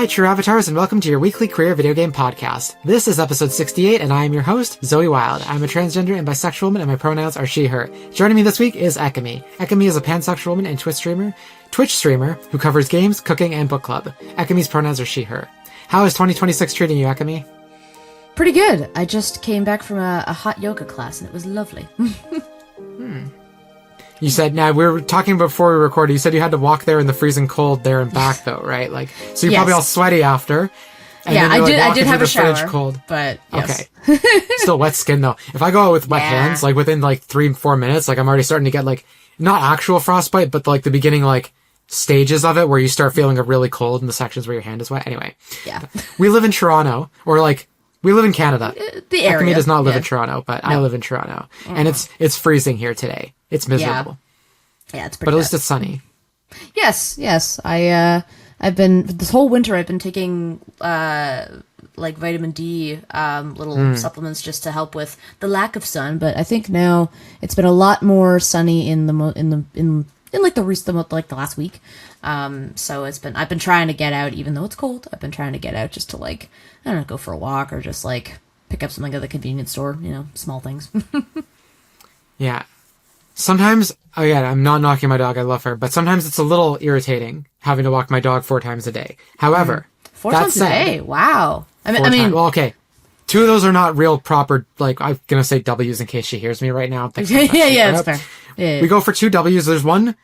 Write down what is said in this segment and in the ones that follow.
Hi, true avatars, and welcome to your weekly queer video game podcast. This is episode 68, and I am your host, Zoe Wild. I'm a transgender and bisexual woman, and my pronouns are she, her. Joining me this week is Ekamy. Ekamy is a pansexual woman and Twitch streamer who covers games, cooking, and book club. Ekamy's pronouns are she, her. How is 2026 treating you, Ekamy? Pretty good. I just came back from a hot yoga class, and it was lovely. You said, now we were talking before we recorded, you said you had to walk there in the freezing cold there and back though, right? Like, so you're Yes. probably all sweaty after. And Yeah, then you're, I did have a shower, cold. but yes. Okay. Still wet skin though. If I go out with wet hands, like within like 3-4 minutes, like I'm already starting to get like, not actual frostbite, but like the beginning like stages of it where you start feeling really cold in the sections where your hand is wet. Anyway. Yeah. We live in Toronto, or like, we live in Canada. The area. Ekamy does not live in Toronto, but I live in Toronto. And it's freezing here today. It's miserable. Yeah, it's pretty But at bad. least it's sunny. Yes. I've been, this whole winter I've been taking, like vitamin D, little supplements just to help with the lack of sun, but I think now it's been a lot more sunny in the last week. So I've been trying to get out, even though it's cold. I've been trying to get out just to like, I don't know, go for a walk or just like pick up something at the convenience store, small things. Yeah. Sometimes, again, I'm not knocking my dog, I love her, but sometimes it's a little irritating having to walk my dog 4 times a day. However, 4 times a day? Wow. I mean, well, okay. 2 of those are not real proper, like, I'm gonna say W's in case she hears me right now. that's fair. Yeah. We go for 2 W's. There's one,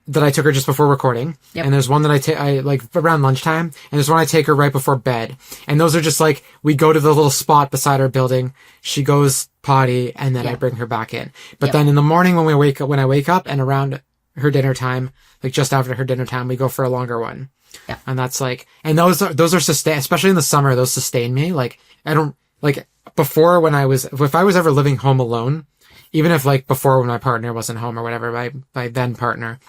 that I took her just before recording. Yep. And there's one that I like around lunchtime. And there's one I take her right before bed. And those are just like, we go to the little spot beside our building. She goes potty and then I bring her back in. But then in the morning when I wake up and around her dinner time, like just after her dinner time, we go for a longer one. Yeah. And that's like, and those are sustain, especially in the summer, those sustain me. Like, I don't, like, before if I was ever living home alone, even if like before when my partner wasn't home or whatever, my then partner,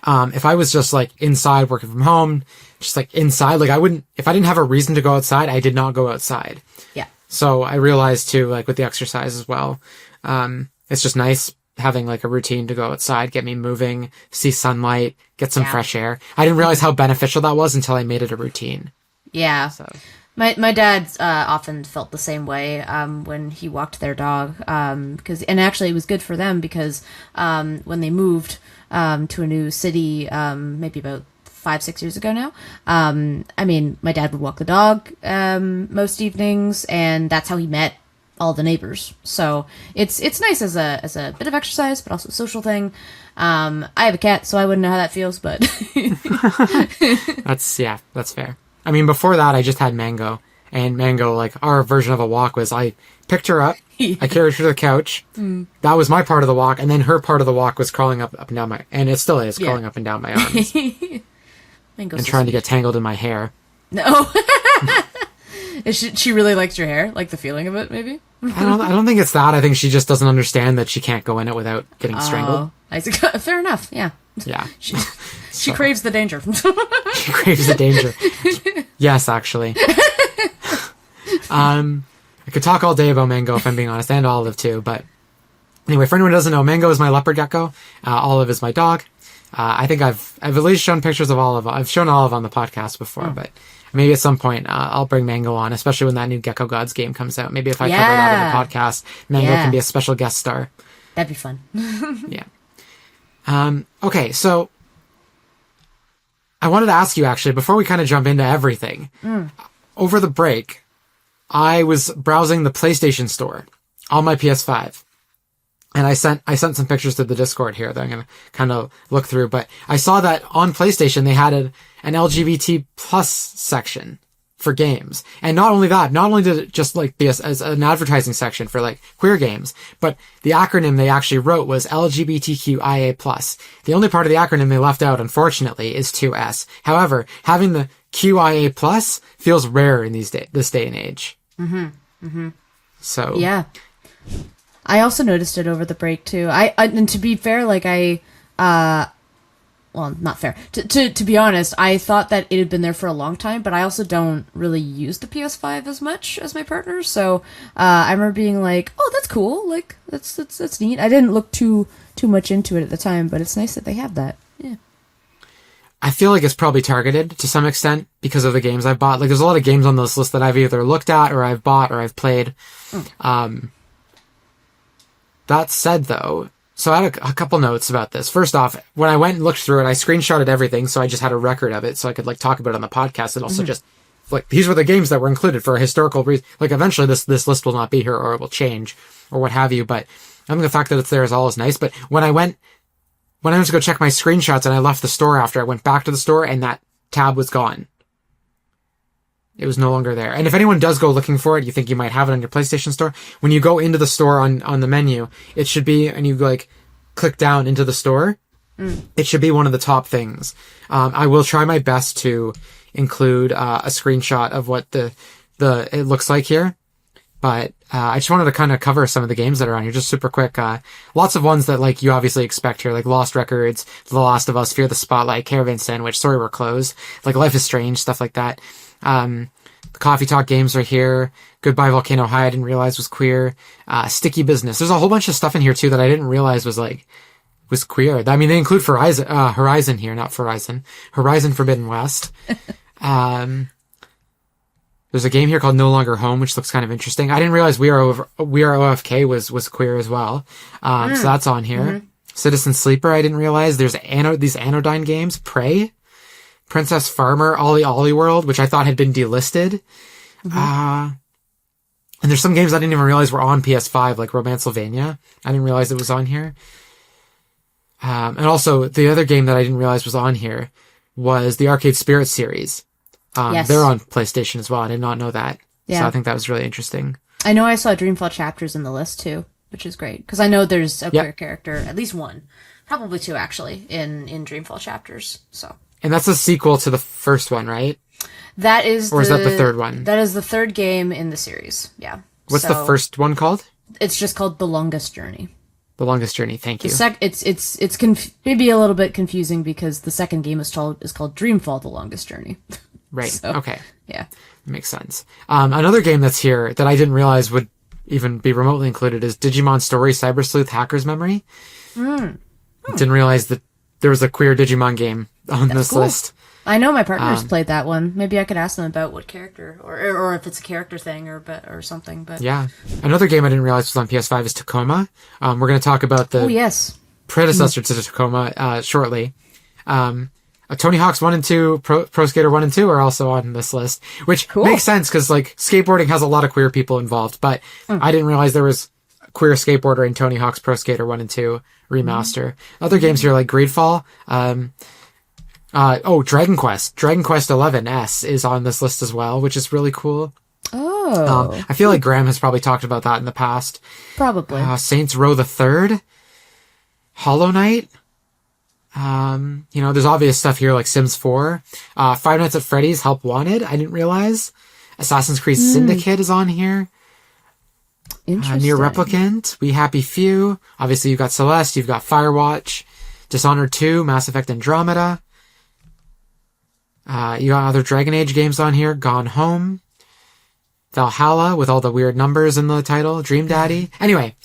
if I was just like inside working from home, just like inside, like if I didn't have a reason to go outside, I did not go outside. Yeah. So I realized too, like with the exercise as well, it's just nice having like a routine to go outside, get me moving, see sunlight, get some fresh air. I didn't realize how beneficial that was until I made it a routine. Yeah. So. My dad often felt the same way when he walked their dog, and actually it was good for them because when they moved to a new city, maybe about 5-6 years ago now, I mean, my dad would walk the dog most evenings, and that's how he met all the neighbors. So it's nice as a bit of exercise, but also a social thing. I have a cat, so I wouldn't know how that feels, but that's fair. I mean, before that, I just had Mango. And Mango, like, our version of a walk was I picked her up, I carried her to the couch. That was my part of the walk. And then her part of the walk was crawling up and down and it still is, crawling up and down my arms. And trying to get tangled in my hair. No. She really likes your hair? Like the feeling of it, maybe? I don't think it's that. I think she just doesn't understand that she can't go in it without getting strangled. Fair enough, yeah. Yeah. She craves the danger. She craves the danger. Yes, actually. I could talk all day about Mango if I'm being honest, and Olive too, but anyway, for anyone who doesn't know, Mango is my leopard gecko. Olive is my dog. I think I've at least shown pictures of Olive. I've shown Olive on the podcast before, but maybe at some point I'll bring Mango on, especially when that new Gecko Gods game comes out. Maybe if I cover that on the podcast, Mango can be a special guest star. That'd be fun. Yeah. Okay, so I wanted to ask you actually, before we kind of jump into everything, over the break, I was browsing the PlayStation Store on my PS5. And I sent some pictures to the Discord here that I'm going to kind of look through, but I saw that on PlayStation they had an LGBT plus section for games. And not only did it just like be as an advertising section for like queer games, but the acronym they actually wrote was LGBTQIA+. The only part of the acronym they left out, unfortunately, is 2S. However, having the QIA+ feels rare in this day and age. So. Yeah. I also noticed it over the break too. And to be fair, like well, not fair. To be honest, I thought that it had been there for a long time, but I also don't really use the PS5 as much as my partner. So I remember being like, "Oh, that's cool. Like that's neat." I didn't look too much into it at the time, but it's nice that they have that. Yeah. I feel like it's probably targeted to some extent because of the games I've bought. Like, there's a lot of games on this list that I've either looked at or I've bought or I've played. That said, though, so I had a couple notes about this. First off, when I went and looked through it, I screenshotted everything, so I just had a record of it, so I could, like, talk about it on the podcast, and also just, like, these were the games that were included for a historical reason. Like, eventually this list will not be here, or it will change, or what have you, but I think the fact that it's there is always nice. But when I went to go check my screenshots and I left the store after, I went back to the store, and that tab was gone. It was no longer there. And if anyone does go looking for it, you think you might have it on your PlayStation Store, when you go into the store on the menu, it should be, and you like click down into the store, it should be one of the top things. I will try my best to include a screenshot of what it looks like here. But I just wanted to kind of cover some of the games that are on here, just super quick. Lots of ones that like you obviously expect here, like Lost Records, The Last of Us, Fear the Spotlight, Caravan Sandwich, Sorry We're Closed, like Life is Strange, stuff like that. The Coffee Talk games are here. Goodbye Volcano High, I didn't realize was queer. Sticky Business. There's a whole bunch of stuff in here too that I didn't realize was queer. I mean, they include Horizon here, not Verizon. Horizon Forbidden West. There's a game here called No Longer Home, which looks kind of interesting. I didn't realize We Are OFK was queer as well. So that's on here. Mm-hmm. Citizen Sleeper, I didn't realize. There's these Anodyne games. Prey. Princess Farmer, Ollie Ollie World, which I thought had been delisted. And there's some games I didn't even realize were on PS5, like Romancevania. I didn't realize it was on here. And also, the other game that I didn't realize was on here was the Arcade Spirit series. Yes. They're on PlayStation as well. I did not know that. Yeah. So I think that was really interesting. I know I saw Dreamfall Chapters in the list too, which is great. Because I know there's a queer character, at least one. Probably two, actually, in Dreamfall Chapters. So. And that's a sequel to the first one, right? That is Or is that the third one? That is the third game in the series, yeah. What's the first one called? It's just called The Longest Journey. The Longest Journey, thank you. It's maybe a little bit confusing because the second game is called Dreamfall: The Longest Journey. Right. So, okay. Yeah. Makes sense. Another game that's here that I didn't realize would even be remotely included is Digimon Story Cyber Sleuth Hacker's Memory. Didn't realize that there was a queer Digimon game on this list. I know my partner's played that one. Maybe I could ask them about what character, or if it's a character thing or something. But yeah, another game I didn't realize was on PS5 is Tacoma. We're going to talk about the predecessor to Tacoma shortly. Tony Hawk's 1 and 2, Pro Skater 1 and 2 are also on this list, which makes sense because like skateboarding has a lot of queer people involved, but I didn't realize there was a queer skateboarder in Tony Hawk's Pro Skater 1 and 2 remaster. Other games here like Greedfall, Dragon Quest 11S is on this list as well, which is really cool. I feel like Graham has probably talked about that in the past. Probably. Saints Row the Third, Hollow Knight. There's obvious stuff here like Sims 4, Five Nights at Freddy's Help Wanted. I didn't realize. Assassin's Creed Syndicate is on here. Interesting. Near Replicant, We Happy Few. Obviously, you've got Celeste, you've got Firewatch, Dishonored 2, Mass Effect Andromeda. You got other Dragon Age games on here. Gone Home, Valhalla with all the weird numbers in the title, Dream Daddy. Anyway,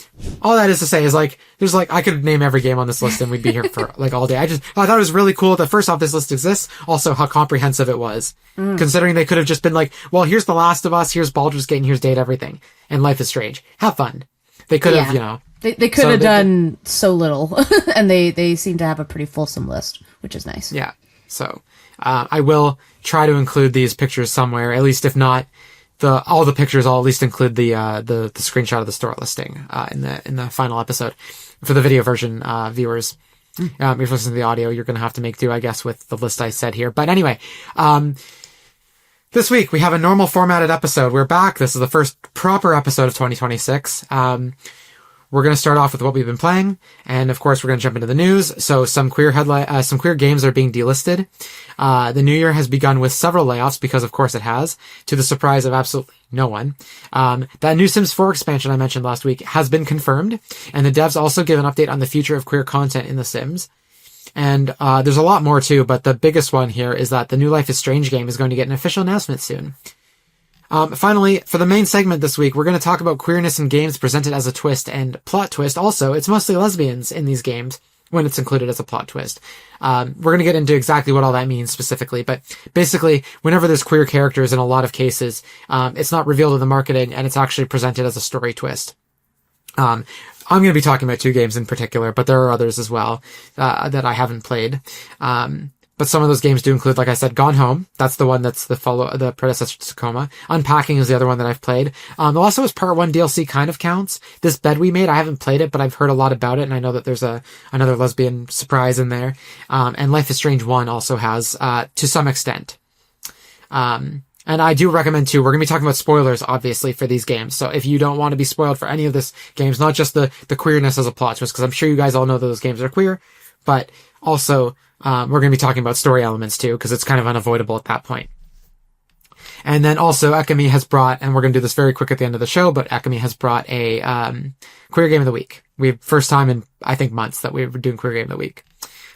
all that is to say is like, there's like, I could name every game on this list and we'd be here for like all day. I thought it was really cool that first off this list exists, also how comprehensive it was. Considering they could have just been like, well, here's The Last of Us, here's Baldur's Gate, and here's Date Everything, and Life is Strange. Have fun. They could have, They could have done so little, and they seem to have a pretty fulsome list, which is nice. Yeah. So, I will try to include these pictures somewhere, at least if not all the pictures, I'll at least include the screenshot of the store listing, in the final episode. For the video version, viewers, if you're listening to the audio, you're gonna have to make do, I guess, with the list I said here. But anyway, this week we have a normal formatted episode. We're back. This is the first proper episode of 2026. We're going to start off with what we've been playing, and of course we're going to jump into the news. So some queer games are being delisted. The new year has begun with several layoffs because of course it has, to the surprise of absolutely no one. That new Sims 4 expansion I mentioned last week has been confirmed, and the devs also give an update on the future of queer content in The Sims. And there's a lot more too, but the biggest one here is that the new Life is Strange game is going to get an official announcement soon. Finally, for the main segment this week, we're going to talk about queerness in games presented as a twist and plot twist. Also, it's mostly lesbians in these games. when it's included as a plot twist. We're going to get into exactly what all that means specifically, but basically, whenever there's queer characters in a lot of cases, it's not revealed in the marketing, and it's actually presented as a story twist. I'm going to be talking about 2 games in particular, but there are others as well, that I haven't played. But some of those games do include, like I said, Gone Home. That's the one that's the predecessor to Tacoma. Unpacking is the other one that I've played. Also as Part 1 DLC kind of counts. This Bed We Made, I haven't played it, but I've heard a lot about it, and I know that there's another lesbian surprise in there. And Life is Strange 1 also has, to some extent. And I do recommend too, we're going to be talking about spoilers, obviously, for these games. So if you don't want to be spoiled for any of this games, not just the queerness as a plot twist, because I'm sure you guys all know that those games are queer, but also, we're going to be talking about story elements too, because it's kind of unavoidable at that point. And then also, Ekamy has brought, and we're going to do this very quick at the end of the show, but Ekamy has brought a, queer game of the week. First time in, I think, months that we're doing queer game of the week.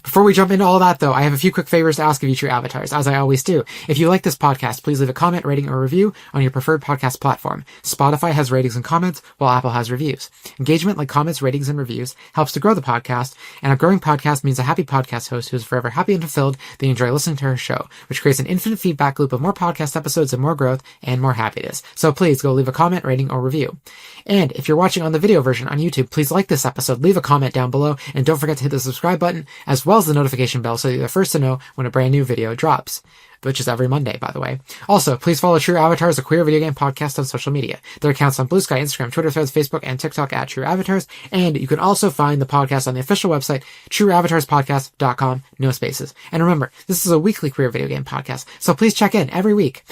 Before we jump into all that, though, I have a few quick favors to ask of you true avatars, as I always do. If you like this podcast, please leave a comment, rating, or review on your preferred podcast platform. Spotify has ratings and comments, while Apple has reviews. Engagement like comments, ratings, and reviews helps to grow the podcast, and a growing podcast means a happy podcast host who is forever happy and fulfilled that you enjoy listening to her show, which creates an infinite feedback loop of more podcast episodes and more growth and more happiness. So please go leave a comment, rating, or review. And if you're watching on the video version on YouTube, please like this episode, leave a comment down below, and don't forget to hit the subscribe button, as well as the notification bell so that you're the first to know when a brand new video drops, which is every Monday, by the way. Also, please follow True Avatars, a queer video game podcast on social media. Their accounts on Blue Sky, Instagram, Twitter, Threads, Facebook, and TikTok at True Avatars, and you can also find the podcast on the official website, trueavatarspodcast.com, no spaces. And remember, this is a weekly queer video game podcast, so please check in every week.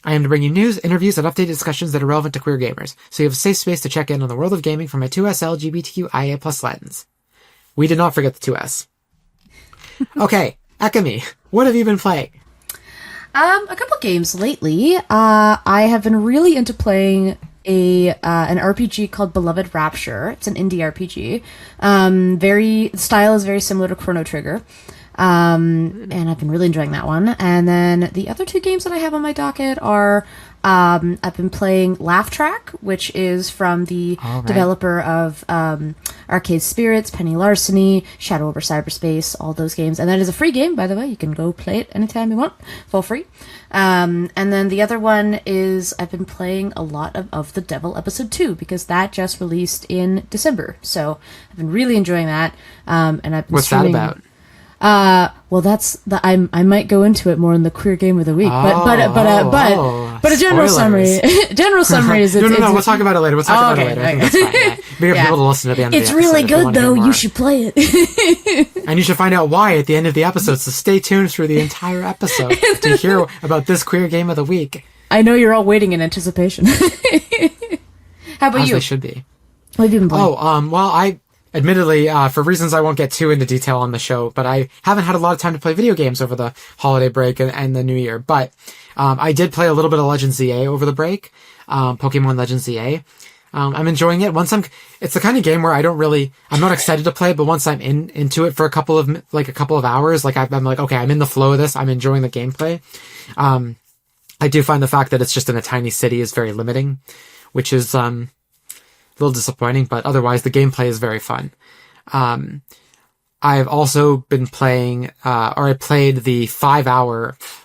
I aim to bring you news, interviews, and updated discussions that are relevant to queer gamers, so you have a safe space to check in on the world of gaming from a 2S LGBTQIA+ lens. We did not forget the 2S. Okay, Ekamy, what have you been playing? A couple games lately. I have been really into playing an RPG called Beloved Rapture. It's an indie RPG. The style is very similar to Chrono Trigger. And I've been really enjoying that one. And then the other 2 games that I have on my docket are, I've been playing Laugh Track, which is from the developer of, Arcade Spirits, Penny Larceny, Shadow over Cyberspace, all those games. And that is a free game, by the way. You can go play it anytime you want, for free. And then the other one is I've been playing a lot of The Devil Episode 2, because that just released in December. So I've been really enjoying that. And I've been What's that about? Well, I might go into it more in the queer game of the week, but a general summary. General summary is no. We'll talk about it later. I think that's fine. Yeah. We have people to listen to the end of the episode. It's really good, though. You should play it. And you should find out why at the end of the episode. So stay tuned through the entire episode to hear about this queer game of the week. I know you're all waiting in anticipation. How about As you? they should be. What have you been playing? Well, I admittedly, for reasons I won't get too into detail on the show, but I haven't had a lot of time to play video games over the holiday break and the new year. But I did play a little bit of Legends ZA over the break, Pokemon Legends ZA. I'm enjoying it. It's the kind of game where I'm not excited to play, but once I'm into it for a couple of hours, like I'm like, okay, I'm in the flow of this. I'm enjoying the gameplay. I do find the fact that it's just in a tiny city is very limiting, which is, a little disappointing, but otherwise the gameplay is very fun. I've also been playing, I played the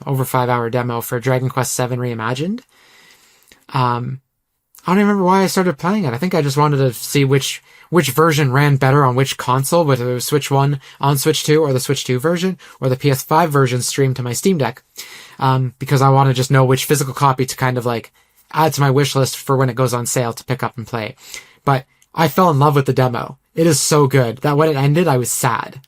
over 5 hour demo for Dragon Quest VII Reimagined. I don't even remember why I started playing it. I think I just wanted to see which version ran better on which console, whether it was Switch 1 on Switch 2 or the Switch 2 version or the PS5 version streamed to my Steam Deck. Because I want to just know which physical copy to kind of like add to my wish list for when it goes on sale to pick up and play. But I fell in love with the demo. It is so good that when it ended, I was sad.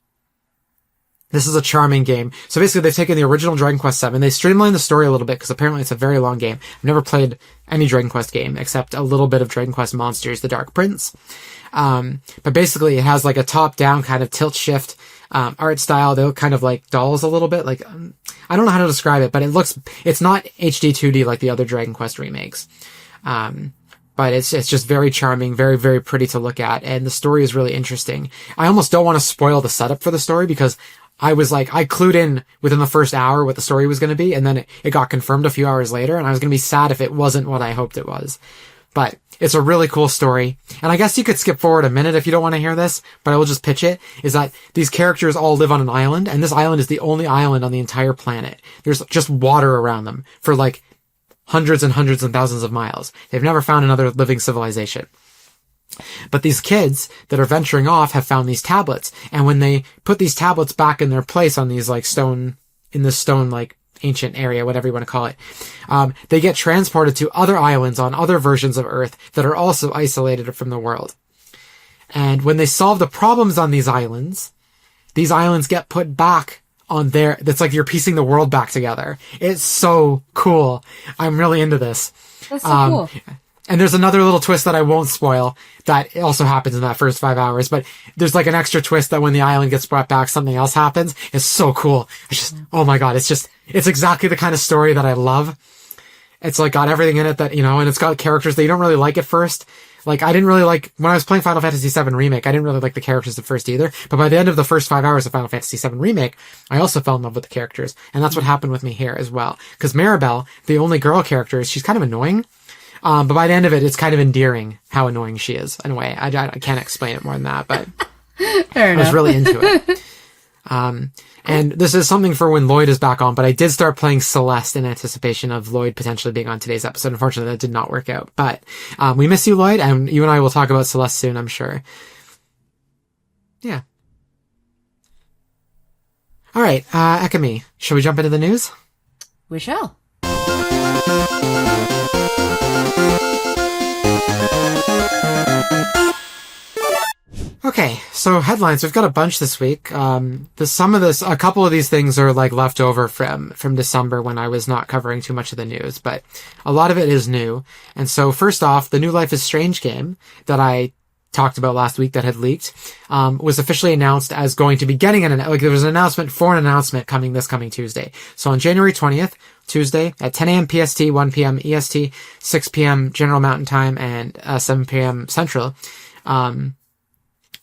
This is a charming game. So basically, they've taken the original Dragon Quest VII. They streamlined the story a little bit because apparently it's a very long game. I've never played any Dragon Quest game except a little bit of Dragon Quest Monsters, The Dark Prince. But basically, it has like a top-down kind of tilt-shift art style. They look kind of like dolls a little bit. Like I don't know how to describe it, but it's not HD 2D like the other Dragon Quest remakes. But it's just very charming, very, very pretty to look at, and the story is really interesting. I almost don't want to spoil the setup for the story because I clued in within the first hour what the story was going to be, and then it got confirmed a few hours later, and I was going to be sad if it wasn't what I hoped it was. But It's a really cool story. And I guess you could skip forward a minute if you don't want to hear this, but I will just pitch it, is that these characters all live on an island, and this island is the only island on the entire planet. There's just water around them for like hundreds and hundreds and thousands of miles. They've never found another living civilization. But these kids that are venturing off have found these tablets, and when they put these tablets back in their place on these like stone, in this stone like ancient area, whatever you want to call it, they get transported to other islands on other versions of Earth that are also isolated from the world. And when they solve the problems on these islands get put back on there. That's like you're piecing the world back together. It's so cool. I'm really into this. That's so cool. And there's another little twist that I won't spoil that also happens in that first 5 hours, but there's like an extra twist that when the island gets brought back, something else happens. It's so cool. It's just, oh my God. It's exactly the kind of story that I love. It's like got everything in it that, and it's got characters that you don't really like at first. Like, I didn't really like, when I was playing Final Fantasy VII Remake, I didn't really like the characters at first either. But by the end of the first 5 hours of Final Fantasy VII Remake, I also fell in love with the characters. And that's what happened with me here as well. Because Maribel, the only girl character, she's kind of annoying. But by the end of it, it's kind of endearing how annoying she is, in a way. I can't explain it more than that, but I was really into it. And this is something for when Lloyd is back on, but I did start playing Celeste in anticipation of Lloyd potentially being on today's episode. Unfortunately, that did not work out. But we miss you, Lloyd, and you and I will talk about Celeste soon, I'm sure. Yeah. All right, Ekamy, shall we jump into the news? We shall. Okay, so headlines. We've got a bunch this week. A couple of these things are like left over from December when I was not covering too much of the news, but a lot of it is new. And so first off, the new Life is Strange game that I talked about last week that had leaked, was officially announced as going to be getting there was an announcement for an announcement coming this coming Tuesday. So on January 20th, Tuesday at 10 a.m. PST, 1 p.m. EST, 6 p.m. General Mountain Time, and 7 p.m. Central,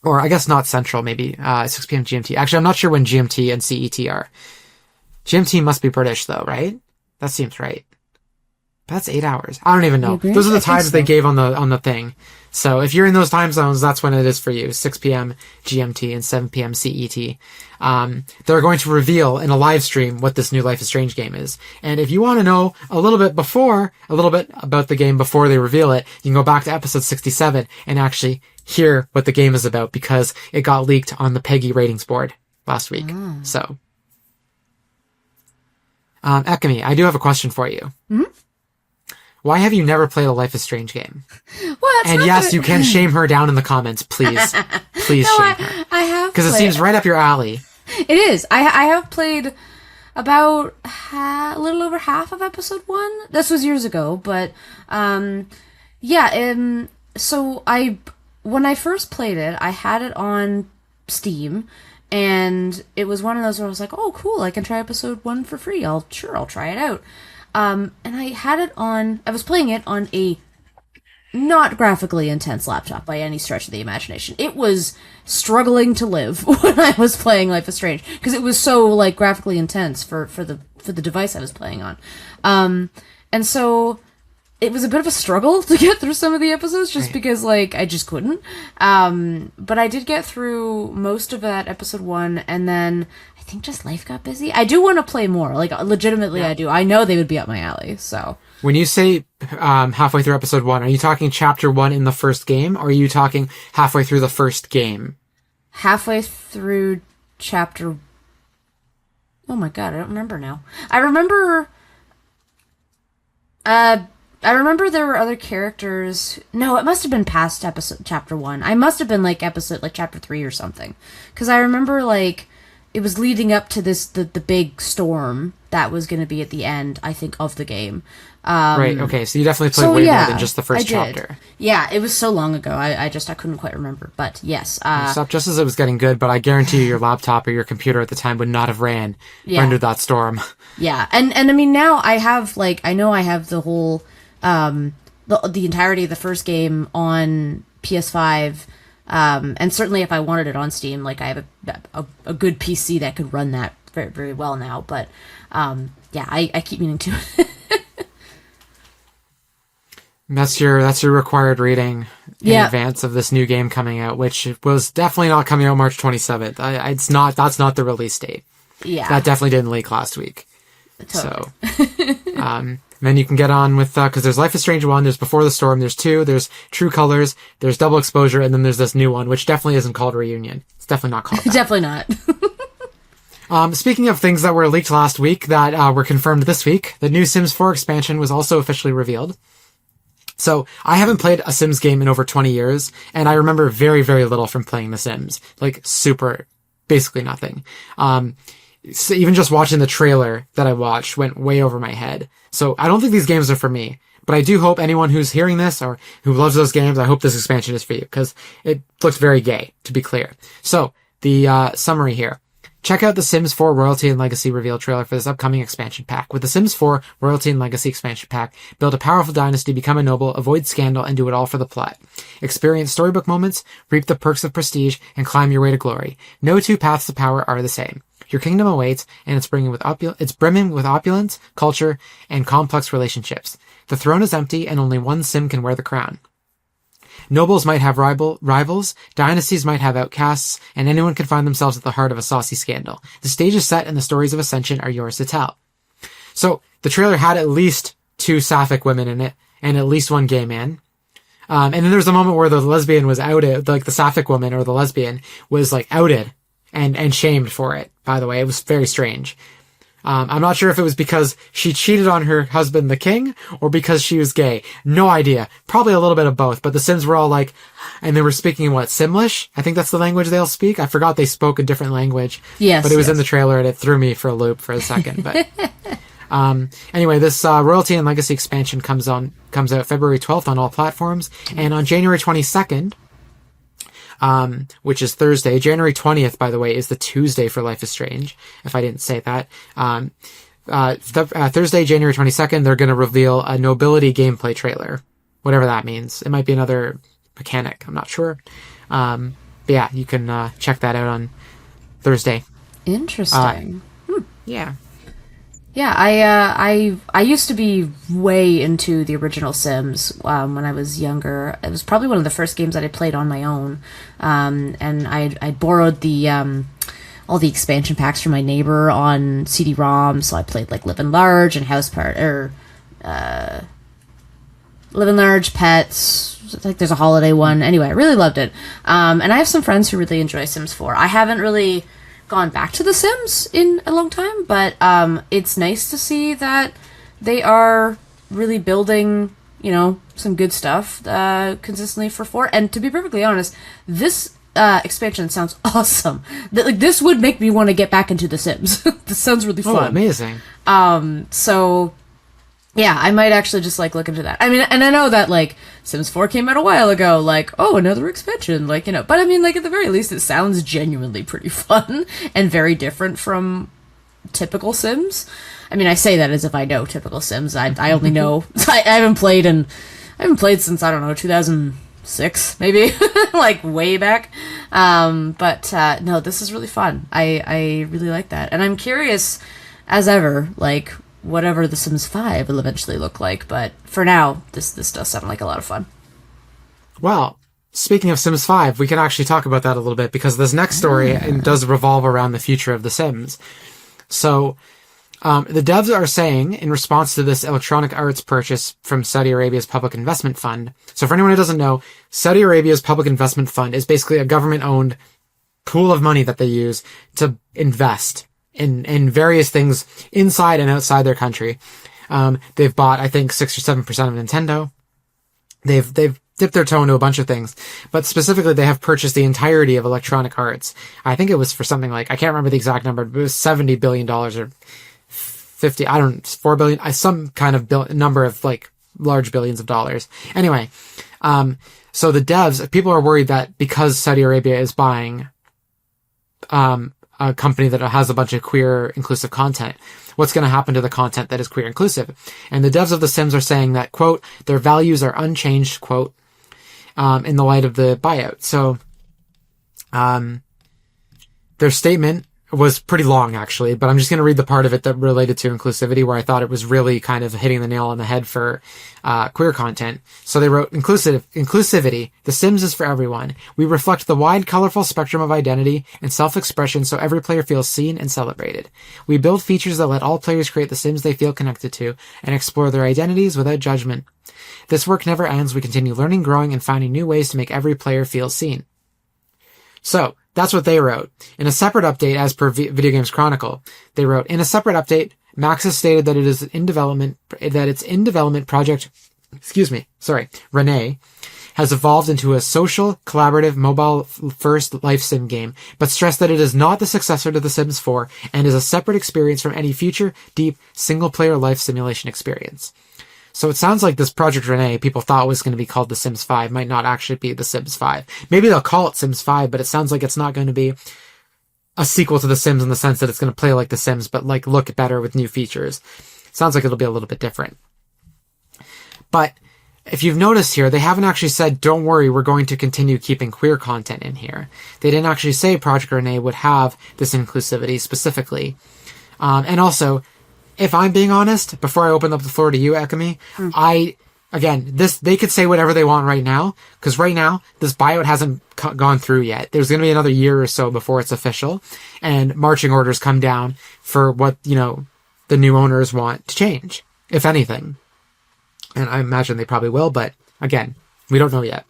or I guess not Central, maybe 6 p.m. GMT. Actually, I'm not sure when GMT and CET are. GMT must be British, though, right? That seems right. But that's 8 hours. I don't even know. Those are the times they gave on the thing. So if you're in those time zones, that's when it is for you. 6 p.m. GMT and 7 p.m. CET. They're going to reveal in a live stream what this new Life is Strange game is. And if you want to know a little bit about the game before they reveal it, you can go back to episode 67 and actually hear what the game is about, because it got leaked on the Peggy ratings board last week. So, Ekamy, I do have a question for you. Mm-hmm. Why have you never played a Life is Strange game? Well, and yes, you can shame her down in the comments, please. Please shame her. I have, because it seems right up your alley. It is. I have played about a little over half of episode 1. This was years ago, but so when I first played it, I had it on Steam, and it was one of those where I was like, oh, cool, I can try episode 1 for free. I'll try it out. And I was playing it on a not graphically intense laptop by any stretch of the imagination. It was struggling to live when I was playing Life is Strange, because it was so like graphically intense for the device I was playing on. And so it was a bit of a struggle to get through some of the episodes, just because like I just couldn't. But I did get through most of that episode 1, and then I think just life got busy. I do want to play more. Like, legitimately, yeah. I do. I know they would be up my alley, so. When you say halfway through episode 1, are you talking chapter 1 in the first game, or are you talking halfway through the first game? Halfway through chapter... Oh my god, I don't remember now. I remember there were other characters... No, it must have been past chapter 1. I must have been, like, chapter 3 or something. Because I remember, like... It was leading up to the big storm that was going to be at the end, I think, of the game. Right, okay, so you definitely played way more than just the first chapter. Yeah, it was so long ago, I couldn't quite remember, but yes. Stopped just as it was getting good, but I guarantee you your laptop or your computer at the time would not have rendered that storm. Yeah, and I mean, now I have, like, I know I have the whole, the entirety of the first game on PS5, and certainly if I wanted it on Steam, like, I have a good PC that could run that very, very well now, but, yeah, I keep meaning to. That's your required reading in Yeah. advance of this new game coming out, which was definitely not coming out March 27th. That's not the release date. Yeah. That definitely didn't leak last week. Totally. So, then you can get on with, cause there's Life is Strange 1, there's Before the Storm, there's 2, there's True Colors, there's Double Exposure, and then there's this new one, which definitely isn't called Reunion. It's definitely not called that. Definitely not. Speaking of things that were leaked last week that were confirmed this week, the new Sims 4 expansion was also officially revealed. So, I haven't played a Sims game in over 20 years, and I remember very, very little from playing The Sims. Like, basically nothing. So even just watching the trailer that I watched went way over my head. So, I don't think these games are for me. But I do hope anyone who's hearing this or who loves those games, I hope this expansion is for you, because it looks very gay, to be clear. So, the summary here. Check out the Sims 4 Royalty and Legacy reveal trailer for this upcoming expansion pack. With the Sims 4 Royalty and Legacy expansion pack, build a powerful dynasty, become a noble, avoid scandal, and do it all for the plot. Experience storybook moments, reap the perks of prestige, and climb your way to glory. No two paths to power are the same. Your kingdom awaits, and it's brimming with opulence, culture, and complex relationships. The throne is empty, and only one Sim can wear the crown. Nobles might have rivals, dynasties might have outcasts, and anyone can find themselves at the heart of a saucy scandal. The stage is set and the stories of ascension are yours to tell. So, the trailer had at least 2 sapphic women in it, and at least 1 gay man. And then there was a moment where the lesbian was outed, like the sapphic woman or the lesbian was like outed and shamed for it, by the way. It was very strange. I'm not sure if it was because she cheated on her husband, the king, or because she was gay. No idea. Probably a little bit of both, but the Sims were all like, and they were speaking Simlish? I think that's the language they'll speak. I forgot they spoke a different language. Yes. But it was in the trailer and it threw me for a loop for a second, but, anyway, this, Royalty and Legacy expansion comes out February 12th on all platforms, and on January 22nd, which is Thursday. January 20th, by the way, is the Tuesday for Life is Strange, if I didn't say that. Thursday, January 22nd, they're going to reveal a nobility gameplay trailer. Whatever that means. It might be another mechanic. I'm not sure. But yeah, you can, check that out on Thursday. Interesting. Yeah. Yeah, I used to be way into the original Sims when I was younger. It was probably one of the first games that I played on my own, and I borrowed the all the expansion packs from my neighbor on CD-ROM. So I played like Living Large and Living Large, Pets. I think there's a holiday one. Anyway, I really loved it. And I have some friends who really enjoy Sims 4. I haven't really gone back to The Sims in a long time, but it's nice to see that they are really building, some good stuff consistently for 4. And to be perfectly honest, this expansion sounds awesome. This would make me want to get back into The Sims. This sounds really fun. Oh, amazing. So yeah, I might actually just look into that. I mean, and I know that Sims 4 came out a while ago, another expansion, but I mean, at the very least, it sounds genuinely pretty fun and very different from typical Sims. I mean, I say that as if I know typical Sims. I only know, I haven't played since, I don't know, 2006, maybe, way back. But no, this is really fun. I really like that. And I'm curious, as ever, whatever The Sims 5 will eventually look like, but for now, this does sound like a lot of fun. Well, speaking of Sims 5, we can actually talk about that a little bit, because this next story does revolve around the future of The Sims. So, the devs are saying, in response to this Electronic Arts purchase from Saudi Arabia's Public Investment Fund. So for anyone who doesn't know, Saudi Arabia's Public Investment Fund is basically a government-owned pool of money that they use to invest in various things inside and outside their country. They've bought, I think, 6 or 7% of Nintendo. They've dipped their toe into a bunch of things, but specifically they have purchased the entirety of Electronic Arts. I think it was for something I can't remember the exact number, but it was $70 billion or 50, 4 billion, some kind of number of large billions of dollars. Anyway, so the devs, people are worried that because Saudi Arabia is buying, a company that has a bunch of queer inclusive content, what's going to happen to the content that is queer inclusive? And the devs of The Sims are saying that, quote, their values are unchanged, quote, in the light of the buyout. So, their statement, was pretty long, actually, but I'm just going to read the part of it that related to inclusivity, where I thought it was really kind of hitting the nail on the head for queer content. So they wrote, inclusivity, The Sims is for everyone. We reflect the wide, colorful spectrum of identity and self-expression so every player feels seen and celebrated. We build features that let all players create the Sims they feel connected to and explore their identities without judgment. This work never ends. We continue learning, growing, and finding new ways to make every player feel seen. So, that's what they wrote. In a separate update, as per Video Games Chronicle, they wrote, in a separate update, Max has stated that its in development project, Renee, has evolved into a social, collaborative, mobile-first life sim game, but stressed that it is not the successor to The Sims 4 and is a separate experience from any future, deep, single-player life simulation experience. So it sounds like this Project Renee people thought was going to be called The Sims 5 might not actually be The Sims 5. Maybe they'll call it Sims 5, but it sounds like it's not going to be a sequel to The Sims in the sense that it's going to play like The Sims, but like look better with new features. Sounds like it'll be a little bit different. But if you've noticed here, they haven't actually said, don't worry, we're going to continue keeping queer content in here. They didn't actually say Project Renee would have this inclusivity specifically. And also, if I'm being honest, before I open up the floor to you, Ekamy, they could say whatever they want right now, because right now, this buyout hasn't gone through yet. There's going to be another year or so before it's official, and marching orders come down for what, the new owners want to change, if anything. And I imagine they probably will, but again, we don't know yet.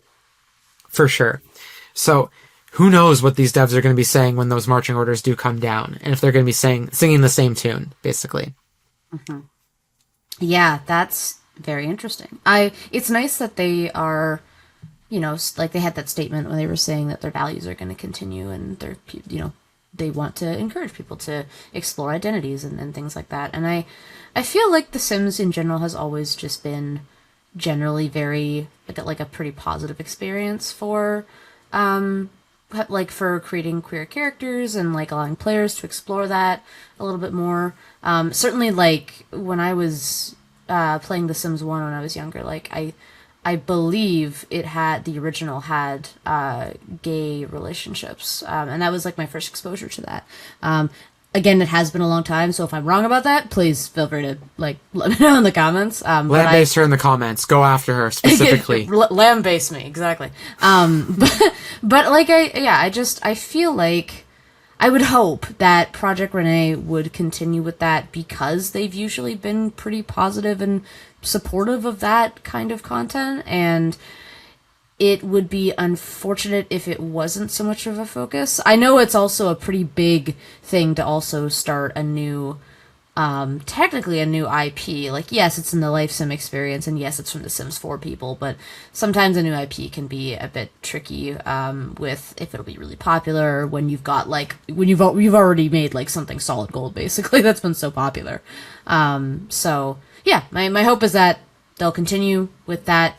For sure. So, who knows what these devs are going to be saying when those marching orders do come down, and if they're going to be singing the same tune, basically. Mm-hmm. Yeah, that's very interesting. It's nice that they are, like they had that statement when they were saying that their values are going to continue and they're, they want to encourage people to explore identities and things like that. And I feel like The Sims in general has always just been generally very, like a pretty positive experience for, for creating queer characters and like allowing players to explore that a little bit more. Certainly like when I was playing The Sims 1 when I was younger, like I believe the original had gay relationships, and that was like my first exposure to that. Again, it has been a long time, so if I'm wrong about that, please feel free to let me know in the comments. Lambaste her in the comments. Go after her specifically. Lambaste me, exactly. But like I feel like I would hope that Project Renee would continue with that because they've usually been pretty positive and supportive of that kind of content, and it would be unfortunate if it wasn't so much of a focus. I know it's also a pretty big thing to also start a new, technically a new IP. Like, yes, it's in the Life Sim experience, and yes, it's from the Sims 4 people, but sometimes a new IP can be a bit tricky, with if it'll be really popular, when you've got, like, when you've already made, like, something solid gold, basically, that's been so popular. So, yeah, my hope is that they'll continue with that,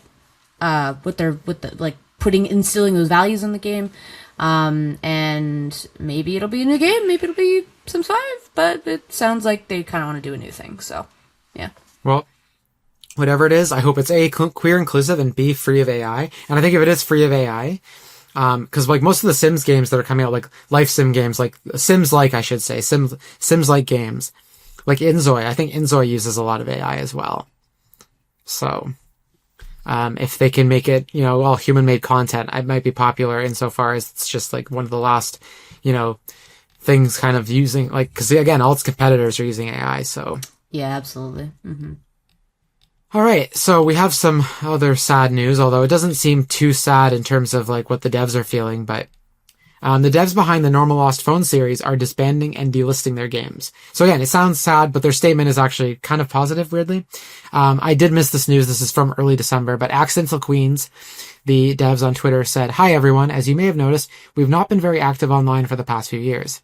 instilling those values in the game. And maybe it'll be a new game, maybe it'll be Sims 5, but it sounds like they kind of want to do a new thing, so, yeah. Well, whatever it is, I hope it's A, queer inclusive, and B, free of AI. And I think if it is free of AI, cause like most of the Sims games that are coming out, like life sim games, like Sims-like, I should say, Sims-like games, like Inzoi, I think Inzoi uses a lot of AI as well. So, if they can make it, all human-made content, it might be popular insofar as it's just like one of the last, things kind of using, like, because again, all its competitors are using AI, so. Yeah, absolutely. Mm-hmm. All right, so we have some other sad news, although it doesn't seem too sad in terms of like what the devs are feeling, but the devs behind the Normal Lost Phone series are disbanding and delisting their games. So again, it sounds sad, but their statement is actually kind of positive, weirdly. I did miss this news. This is from early December, but Accidental Queens, the devs on Twitter, said, "Hi everyone, as you may have noticed, we've not been very active online for the past few years.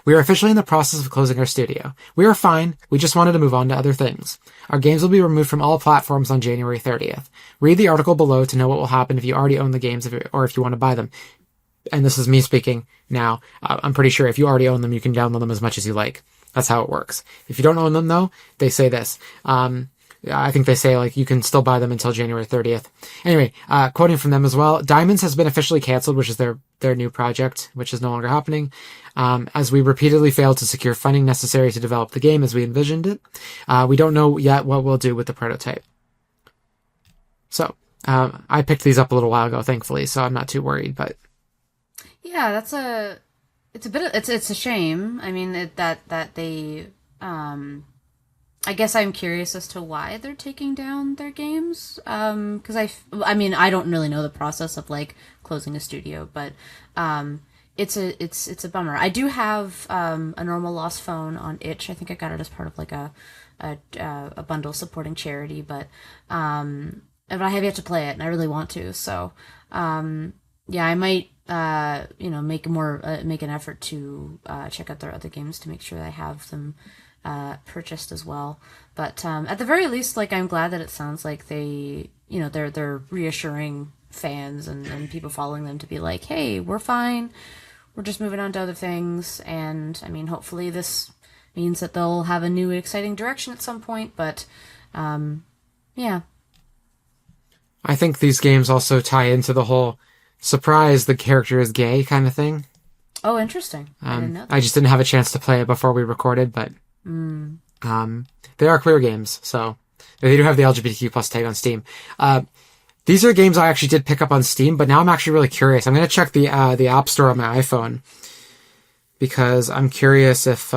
We are officially in the process of closing our studio. We are fine. We just wanted to move on to other things. Our games will be removed from all platforms on January 30th. Read the article below to know what will happen if you already own the games or if you want to buy them." And this is me speaking now. I'm pretty sure if you already own them, you can download them as much as you like. That's how it works. If you don't own them, though, they say this. I think they say, like, you can still buy them until January 30th. Anyway, quoting from them as well, Diamonds has been officially canceled, which is their their new project, which is no longer happening, as we repeatedly failed to secure funding necessary to develop the game as we envisioned it. We don't know yet what we'll do with the prototype. So, I picked these up a little while ago, thankfully, so I'm not too worried, but... Yeah, it's a shame. I mean, that they, I guess I'm curious as to why they're taking down their games. Because I mean, I don't really know the process of like closing a studio, but it's a bummer. I do have a normal lost phone on itch. I think I got it as part of like a bundle supporting charity, but I have yet to play it, and I really want to. So yeah, I might make an effort to check out their other games to make sure that I have them purchased as well. But at the very least, like, I'm glad that it sounds like they're reassuring fans and people following them to be like, hey, we're fine, we're just moving on to other things. And I mean, hopefully this means that they'll have a new exciting direction at some point. But yeah, I think these games also tie into the whole surprise the character is gay kind of thing. Oh, interesting. I didn't know that. I just didn't have a chance to play it before we recorded, but they are queer games, so they do have the LGBTQ plus tag on Steam. These are games I actually did pick up on Steam, but now I'm actually really curious. I'm going to check the App Store on my iPhone, because I'm curious if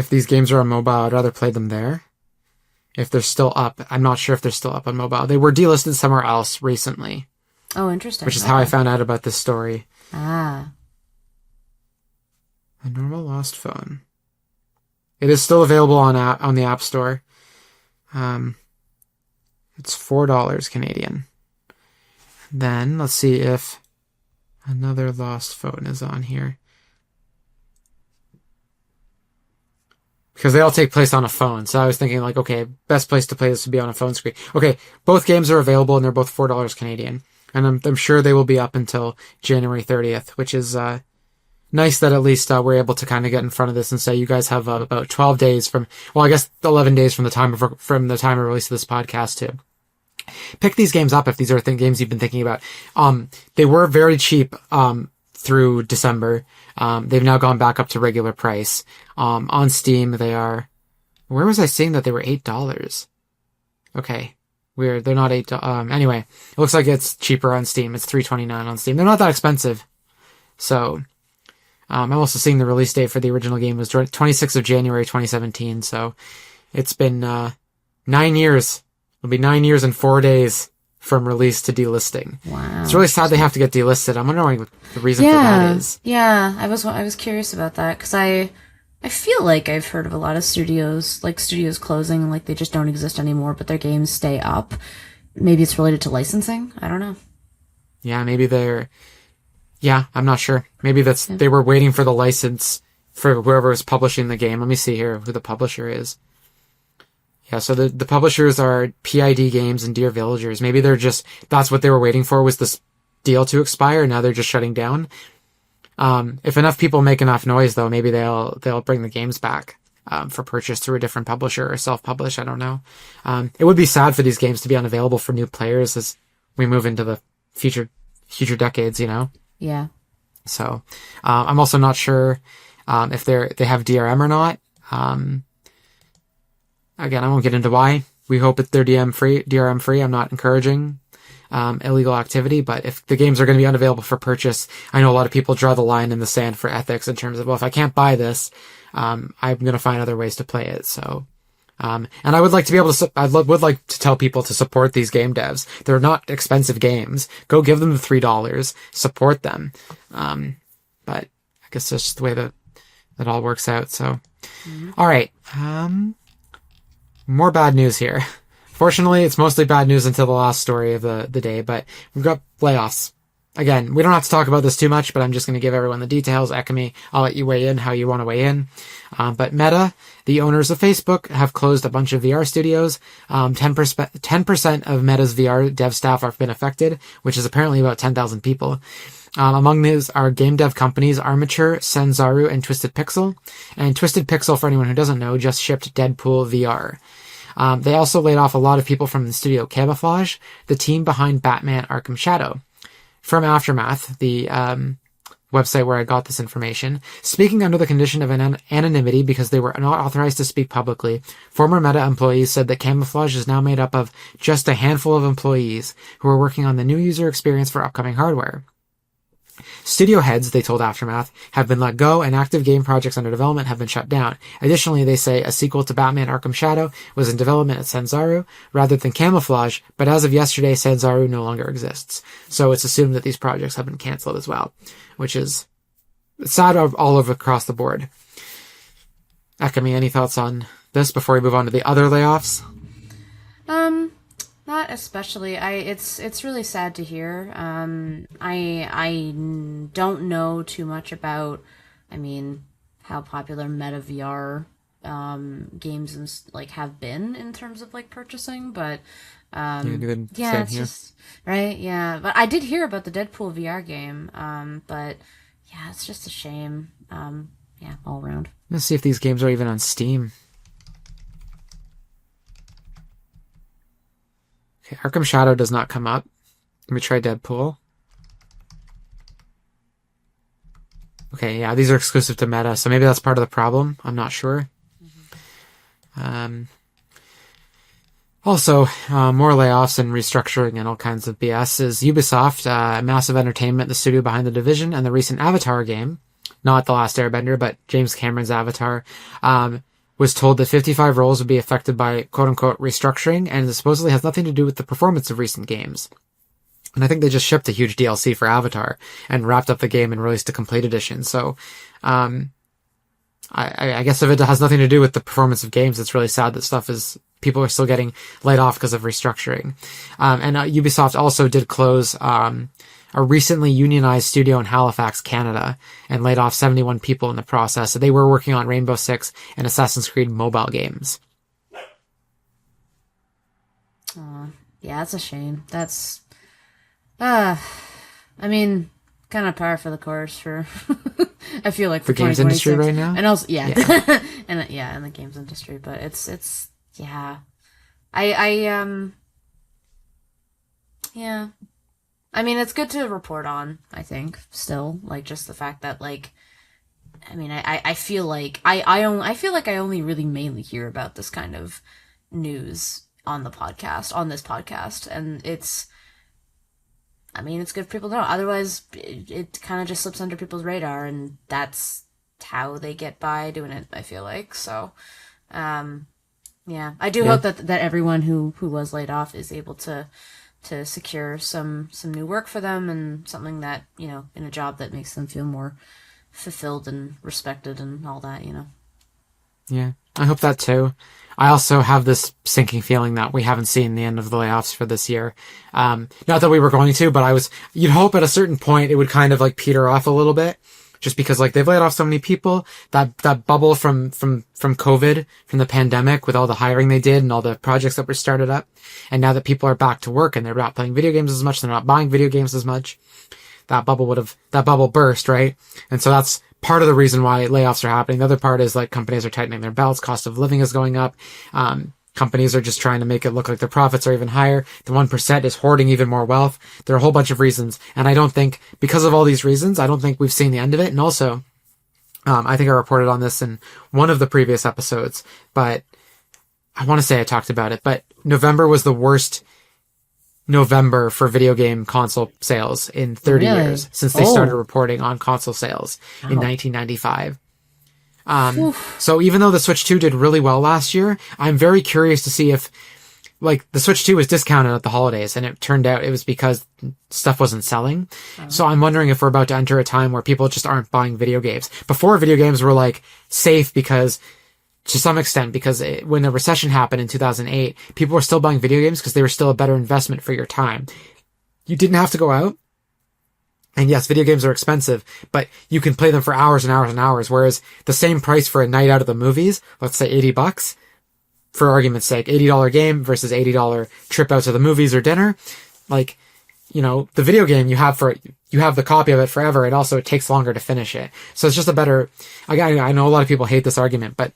these games are on mobile. I'd rather play them there. If they're still up. I'm not sure if they're still up on mobile. They were delisted somewhere else recently. Oh, interesting. Which is how I found out about this story. Ah. A normal lost phone. It is still available on the App Store. It's $4 Canadian. Then let's see if another lost phone is on here. Because they all take place on a phone. So I was thinking like, okay, best place to play this would be on a phone screen. Okay, both games are available and they're both $4 Canadian. And I'm sure they will be up until January 30th, which is nice that at least we're able to kind of get in front of this and say you guys have about 12 days from, well, I guess 11 days from the time of release of this podcast to pick these games up if these are games you've been thinking about. They were very cheap through December. They've now gone back up to regular price. On Steam, they are... Where was I seeing that they were $8? Okay. Weird. They're not $8. Anyway, it looks like it's cheaper on Steam. It's $3.29 on Steam. They're not that expensive. So, I'm also seeing the release date for the original game was 26th of January 2017. So, it's been 9 years. It'll be 9 years and 4 days from release to delisting. Wow. It's really sad they have to get delisted. I'm wondering what the reason for that is. Yeah, I was curious about that, because I feel like I've heard of a lot of studios closing, like they just don't exist anymore, but their games stay up. Maybe it's related to licensing. I don't know. Yeah, maybe I'm not sure. Maybe they were waiting for the license for whoever was publishing the game. Let me see here who the publisher is. Yeah, so the publishers are PID Games and Dear Villagers. Maybe that's what they were waiting for, was this deal to expire. Now they're just shutting down. If enough people make enough noise, though, maybe they'll bring the games back for purchase through a different publisher or self-publish. I don't know. It would be sad for these games to be unavailable for new players as we move into the future decades, you know? Yeah. So, I'm also not sure if they have DRM or not. Again, I won't get into why. We hope that they're DRM free. I'm not encouraging illegal activity, but if the games are going to be unavailable for purchase, I know a lot of people draw the line in the sand for ethics in terms of, well, if I can't buy this, I'm going to find other ways to play it. So, and I would like to be able to, would like to tell people to support these game devs. They're not expensive games. Go give them the $3, support them. But I guess that's just the way that all works out. So, All right. More bad news here. Fortunately, it's mostly bad news until the last story of the day, but we've got layoffs. Again, we don't have to talk about this too much, but I'm just going to give everyone the details. Ekamy, I'll let you weigh in how you want to weigh in. But Meta, the owners of Facebook, have closed a bunch of VR studios. 10% of Meta's VR dev staff have been affected, which is apparently about 10,000 people. Among these are game dev companies Armature, Sanzaru, and Twisted Pixel. And Twisted Pixel, for anyone who doesn't know, just shipped Deadpool VR. They also laid off a lot of people from the studio Camouflage, the team behind Batman Arkham Shadow. from Aftermath, the website where I got this information. Speaking under the condition of anonymity because they were not authorized to speak publicly, former Meta employees said that Camouflage is now made up of just a handful of employees who are working on the new user experience for upcoming hardware. Studio heads, they told Aftermath, have been let go and active game projects under development have been shut down. Additionally, they say a sequel to Batman Arkham Shadow was in development at Sanzaru rather than Camouflage, but as of yesterday, Sanzaru no longer exists. So it's assumed that these projects have been cancelled as well, which is sad all over across the board. Ekamy, any thoughts on this before we move on to the other layoffs? Not especially. It's really sad to hear. I don't know too much about, how popular Meta VR games and like have been in terms of like purchasing, but yeah, it's just right. Yeah, but I did hear about the Deadpool VR game. But yeah, it's just a shame. Yeah, all around. Let's see if these games are even on Steam. Okay, Arkham Shadow does not come up. Let me try Deadpool. Okay, yeah, these are exclusive to Meta, so maybe that's part of the problem. I'm not sure. Also, more layoffs and restructuring and all kinds of BS is Ubisoft, Massive Entertainment, the studio behind The Division, and the recent Avatar game, not The Last Airbender, but James Cameron's Avatar, was told that 55 roles would be affected by quote-unquote restructuring, and it supposedly has nothing to do with the performance of recent games. And I think they just shipped a huge DLC for Avatar and wrapped up the game and released a complete edition. So, I guess if it has nothing to do with the performance of games, it's really sad that people are still getting laid off because of restructuring. And Ubisoft also did close a recently unionized studio in Halifax, Canada, and laid off 71 people in the process. So they were working on Rainbow Six and Assassin's Creed mobile games. Yeah, that's a shame. That's, kind of par for the course for, I feel like for games industry right now. And also, yeah. And in the games industry, but it's, yeah. Yeah. It's good to report on, I think, still, like, just the fact that, like, I feel like I feel like I only really mainly hear about this kind of news on this podcast, and it's good for people to know. Otherwise, it kind of just slips under people's radar, and that's how they get by doing it, I feel like. So, yeah, I do hope that everyone who was laid off is able to secure some new work for them and something that, in a job that makes them feel more fulfilled and respected and all that, Yeah, I hope that too. I also have this sinking feeling that we haven't seen the end of the layoffs for this year. Not that we were going to, but you'd hope at a certain point it would kind of like peter off a little bit. Just because like they've laid off so many people, that bubble from COVID, from the pandemic with all the hiring they did and all the projects that were started up. And now that people are back to work and they're not playing video games as much, they're not buying video games as much, that bubble burst, right? And so that's part of the reason why layoffs are happening. The other part is like companies are tightening their belts, cost of living is going up. Companies are just trying to make it look like their profits are even higher. The 1% is hoarding even more wealth. There are a whole bunch of reasons. And I don't think, because of all these reasons, I don't think we've seen the end of it. And also, I think I reported on this in one of the previous episodes, but I want to say I talked about it, but November was the worst November for video game console sales in 30 years since they started reporting on console sales in 1995. So even though the Switch 2 did really well last year, I'm very curious to see if, like, the Switch 2 was discounted at the holidays, and it turned out it was because stuff wasn't selling. So I'm wondering if we're about to enter a time where people just aren't buying video games. Before, video games were, like, safe because, to some extent, because when the recession happened in 2008, people were still buying video games because they were still a better investment for your time. You didn't have to go out. And yes, video games are expensive, but you can play them for hours and hours and hours, whereas the same price for a night out of the movies, let's say $80, for argument's sake, $80 game versus $80 trip out to the movies or dinner, like, the video game you have the copy of it forever, and also it takes longer to finish it. So it's just a better, I know a lot of people hate this argument, but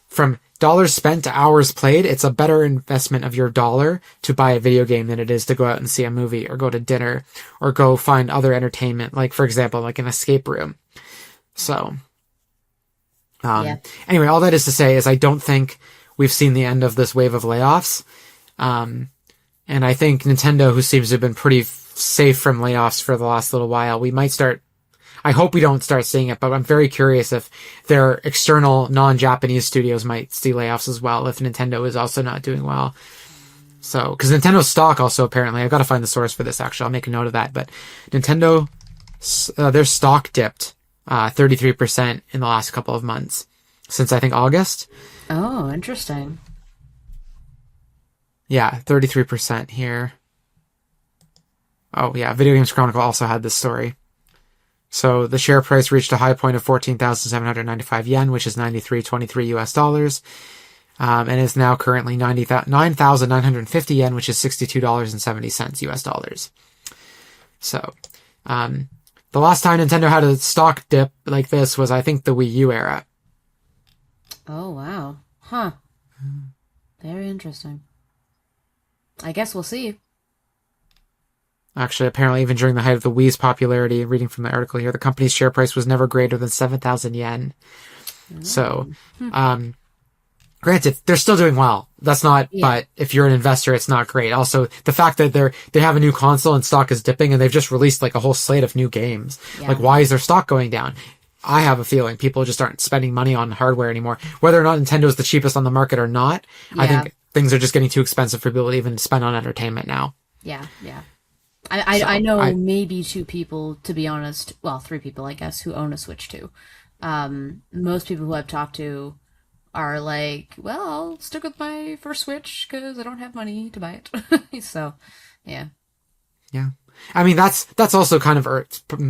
from dollars spent to hours played, it's a better investment of your dollar to buy a video game than it is to go out and see a movie or go to dinner or go find other entertainment, like, for example, like an escape room. So, anyway, all that is to say is I don't think we've seen the end of this wave of layoffs. And I think Nintendo, who seems to have been pretty safe from layoffs for the last little while, we might start. I hope we don't start seeing it, but I'm very curious if their external non-Japanese studios might see layoffs as well, if Nintendo is also not doing well. So, because Nintendo's stock also apparently, I've got to find the source for this actually, I'll make a note of that, but Nintendo, their stock dipped 33% in the last couple of months, since I think August. Oh, interesting. Yeah, 33% here. Oh yeah, Video Games Chronicle also had this story. So the share price reached a high point of 14,795 yen, which is 93.23 US dollars, and is now currently 9,950 yen, which is $62.70 US dollars. So, the last time Nintendo had a stock dip like this was, I think, the Wii U era. Oh, wow. Huh. Very interesting. I guess we'll see. Actually, apparently, even during the height of the Wii's popularity, reading from the article here, the company's share price was never greater than 7,000 yen. So, granted, they're still doing well. That's not, but if you're an investor, it's not great. Also, the fact that they have a new console and stock is dipping, and they've just released like a whole slate of new games. Yeah. Like, why is their stock going down? I have a feeling people just aren't spending money on hardware anymore. Whether or not Nintendo is the cheapest on the market or not, I think things are just getting too expensive for people to even spend on entertainment now. Yeah. I know maybe 2 people, to be honest, well, 3 people, I guess, who own a Switch 2. Most people who I've talked to are like, well, I'll stick with my first Switch because I don't have money to buy it. So, yeah. Yeah. I mean, that's also kind of,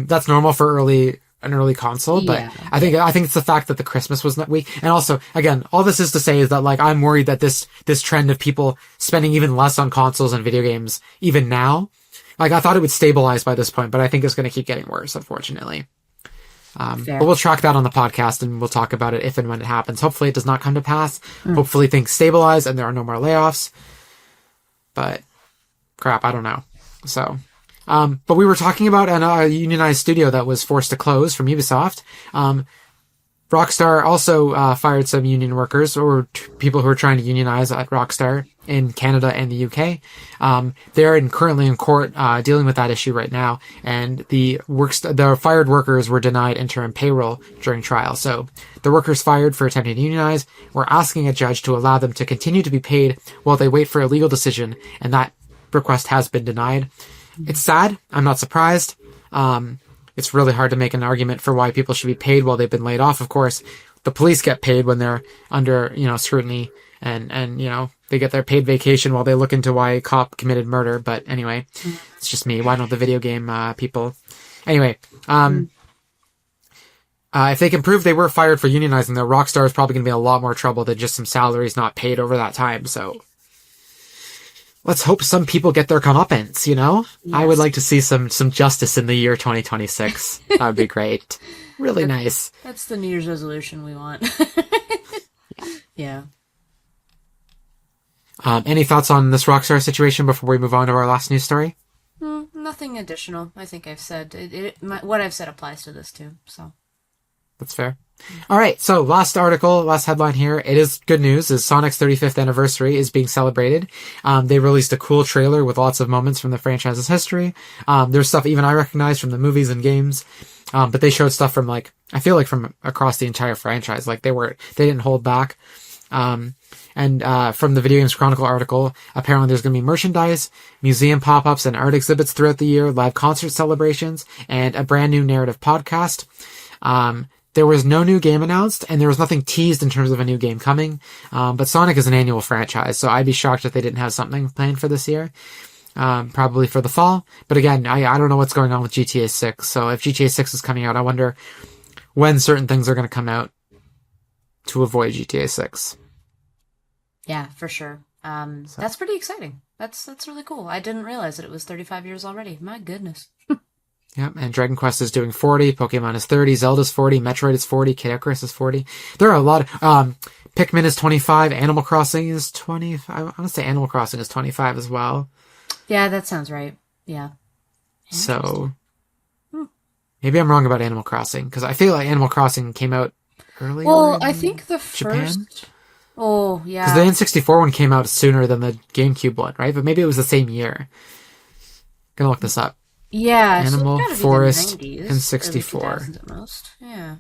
that's normal for an early console, but I think it's the fact that the Christmas was that week. And also, again, all this is to say is that, like, I'm worried that this trend of people spending even less on consoles and video games, even now, like, I thought it would stabilize by this point, but I think it's going to keep getting worse, unfortunately. But we'll track that on the podcast and we'll talk about it if and when it happens. Hopefully it does not come to pass. Hopefully things stabilize and there are no more layoffs. But crap, I don't know. So, but we were talking about a unionized studio that was forced to close from Ubisoft. Rockstar also fired some union workers or people who are trying to unionize at Rockstar in Canada and the UK. They're currently in court dealing with that issue right now, and the fired workers were denied interim payroll during trial. So the workers fired for attempting to unionize were asking a judge to allow them to continue to be paid while they wait for a legal decision, and that request has been denied. It's sad. I'm not surprised. It's really hard to make an argument for why people should be paid while they've been laid off. Of course, the police get paid when they're under, scrutiny and, they get their paid vacation while they look into why a cop committed murder. But anyway, it's just me. Why don't the video game, people? Anyway, if they can prove they were fired for unionizing, though, Rockstar is probably going to be in a lot more trouble than just some salaries not paid over that time. So let's hope some people get their comeuppance, Yes. I would like to see some justice in the year 2026. That would be great. Really nice. That's the New Year's resolution we want. Yeah. Any thoughts on this Rockstar situation before we move on to our last news story? Nothing additional. I think I've said what I've said applies to this too. So that's fair. All right, so last headline here. It is good news. Is Sonic's 35th anniversary is being celebrated. They released a cool trailer with lots of moments from the franchise's history. There's stuff even I recognize from the movies and games. But they showed stuff from from across the entire franchise. Like they didn't hold back. And from the Video Games Chronicle article, apparently there's going to be merchandise, museum pop-ups and art exhibits throughout the year, live concert celebrations, and a brand new narrative podcast. There was no new game announced, and there was nothing teased in terms of a new game coming. But Sonic is an annual franchise, so I'd be shocked if they didn't have something planned for this year. Probably for the fall. But again, I don't know what's going on with GTA 6. So if GTA 6 is coming out, I wonder when certain things are going to come out to avoid GTA 6. Yeah, for sure. That's pretty exciting. That's really cool. I didn't realize that it was 35 years already. My goodness. Yep, and Dragon Quest is doing 40, Pokemon is 30, Zelda's 40, Metroid is 40, Kid Icarus is 40. There are a lot of, Pikmin is 25, Animal Crossing is 20. I want to say Animal Crossing is 25 as well. Yeah, that sounds right. Yeah. So, maybe I'm wrong about Animal Crossing, because I feel like Animal Crossing came out earlier. Well, I think the Japan? first... Oh, yeah. Because the N64 one came out sooner than the GameCube one, right? But maybe it was the same year. Gonna look this up. Yeah. Animal so Forest and N64. At most. Yeah.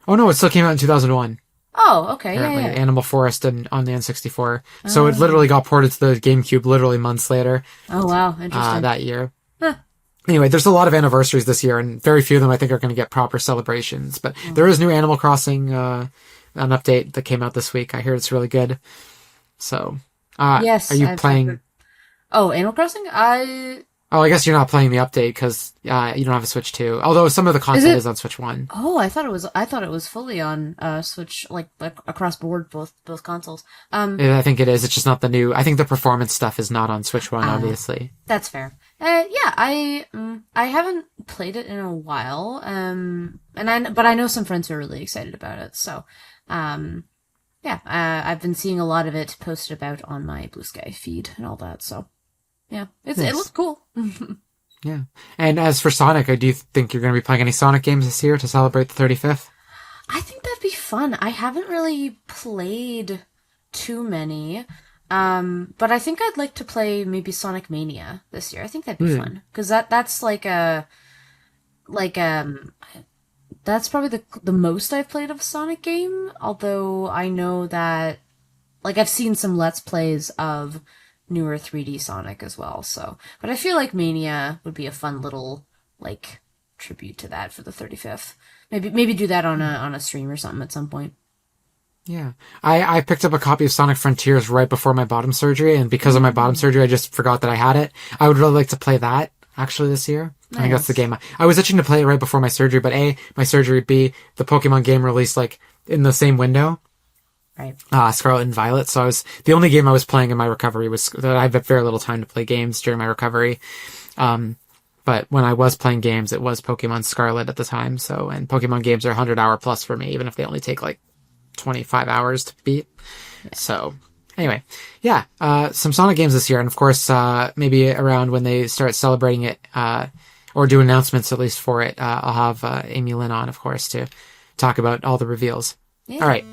Oh no, it still came out in 2001. Oh, okay. Apparently, Yeah. Animal Forest on the N64. So it literally got ported to the GameCube literally months later. Oh, wow. Interesting. That year. Huh. Anyway, there's a lot of anniversaries this year, and very few of them I think are going to get proper celebrations. But there is new Animal Crossing, an update that came out this week. I hear it's really good. So, yes. are you playing? Oh, Animal Crossing? Oh, I guess you're not playing the update because you don't have a Switch 2. Although some of the content is on Switch 1. Oh, I thought it was fully on Switch, like across board, both consoles. I think it is. It's just not the new. I think the performance stuff is not on Switch 1, obviously. That's fair. Yeah, I haven't played it in a while. But I know some friends who are really excited about it. So, yeah, I've been seeing a lot of it posted about on my Blue Sky feed and all that. So, yeah, it looks cool. Yeah. And as for Sonic, do you think you're going to be playing any Sonic games this year to celebrate the 35th? I think that'd be fun. I haven't really played too many. But I think I'd like to play maybe Sonic Mania this year. I think that'd be fun. Cause that's that's probably the most I've played of a Sonic game. Although I know that, like, I've seen some Let's Plays of newer 3D Sonic as well. So, but I feel like Mania would be a fun little, like, tribute to that for the 35th. Maybe do that on a stream or something at some point. Yeah. I picked up a copy of Sonic Frontiers right before my bottom surgery, and because of my bottom surgery, I just forgot that I had it. I would really like to play that, actually, this year. Nice. I think that's the game. I was itching to play it right before my surgery, but A, my surgery, B, the Pokemon game released, like, in the same window. Right. Scarlet and Violet. So the only game I was playing in my recovery was that I have very little time to play games during my recovery. But when I was playing games, it was Pokemon Scarlet at the time. So, and Pokemon games are 100-hour plus for me, even if they only take like 25 hours to beat. Yeah. So anyway, yeah, some Sonic games this year. And of course, maybe around when they start celebrating it, or do announcements at least for it, I'll have, Amy Lynn on, of course, to talk about all the reveals. Yeah. All right.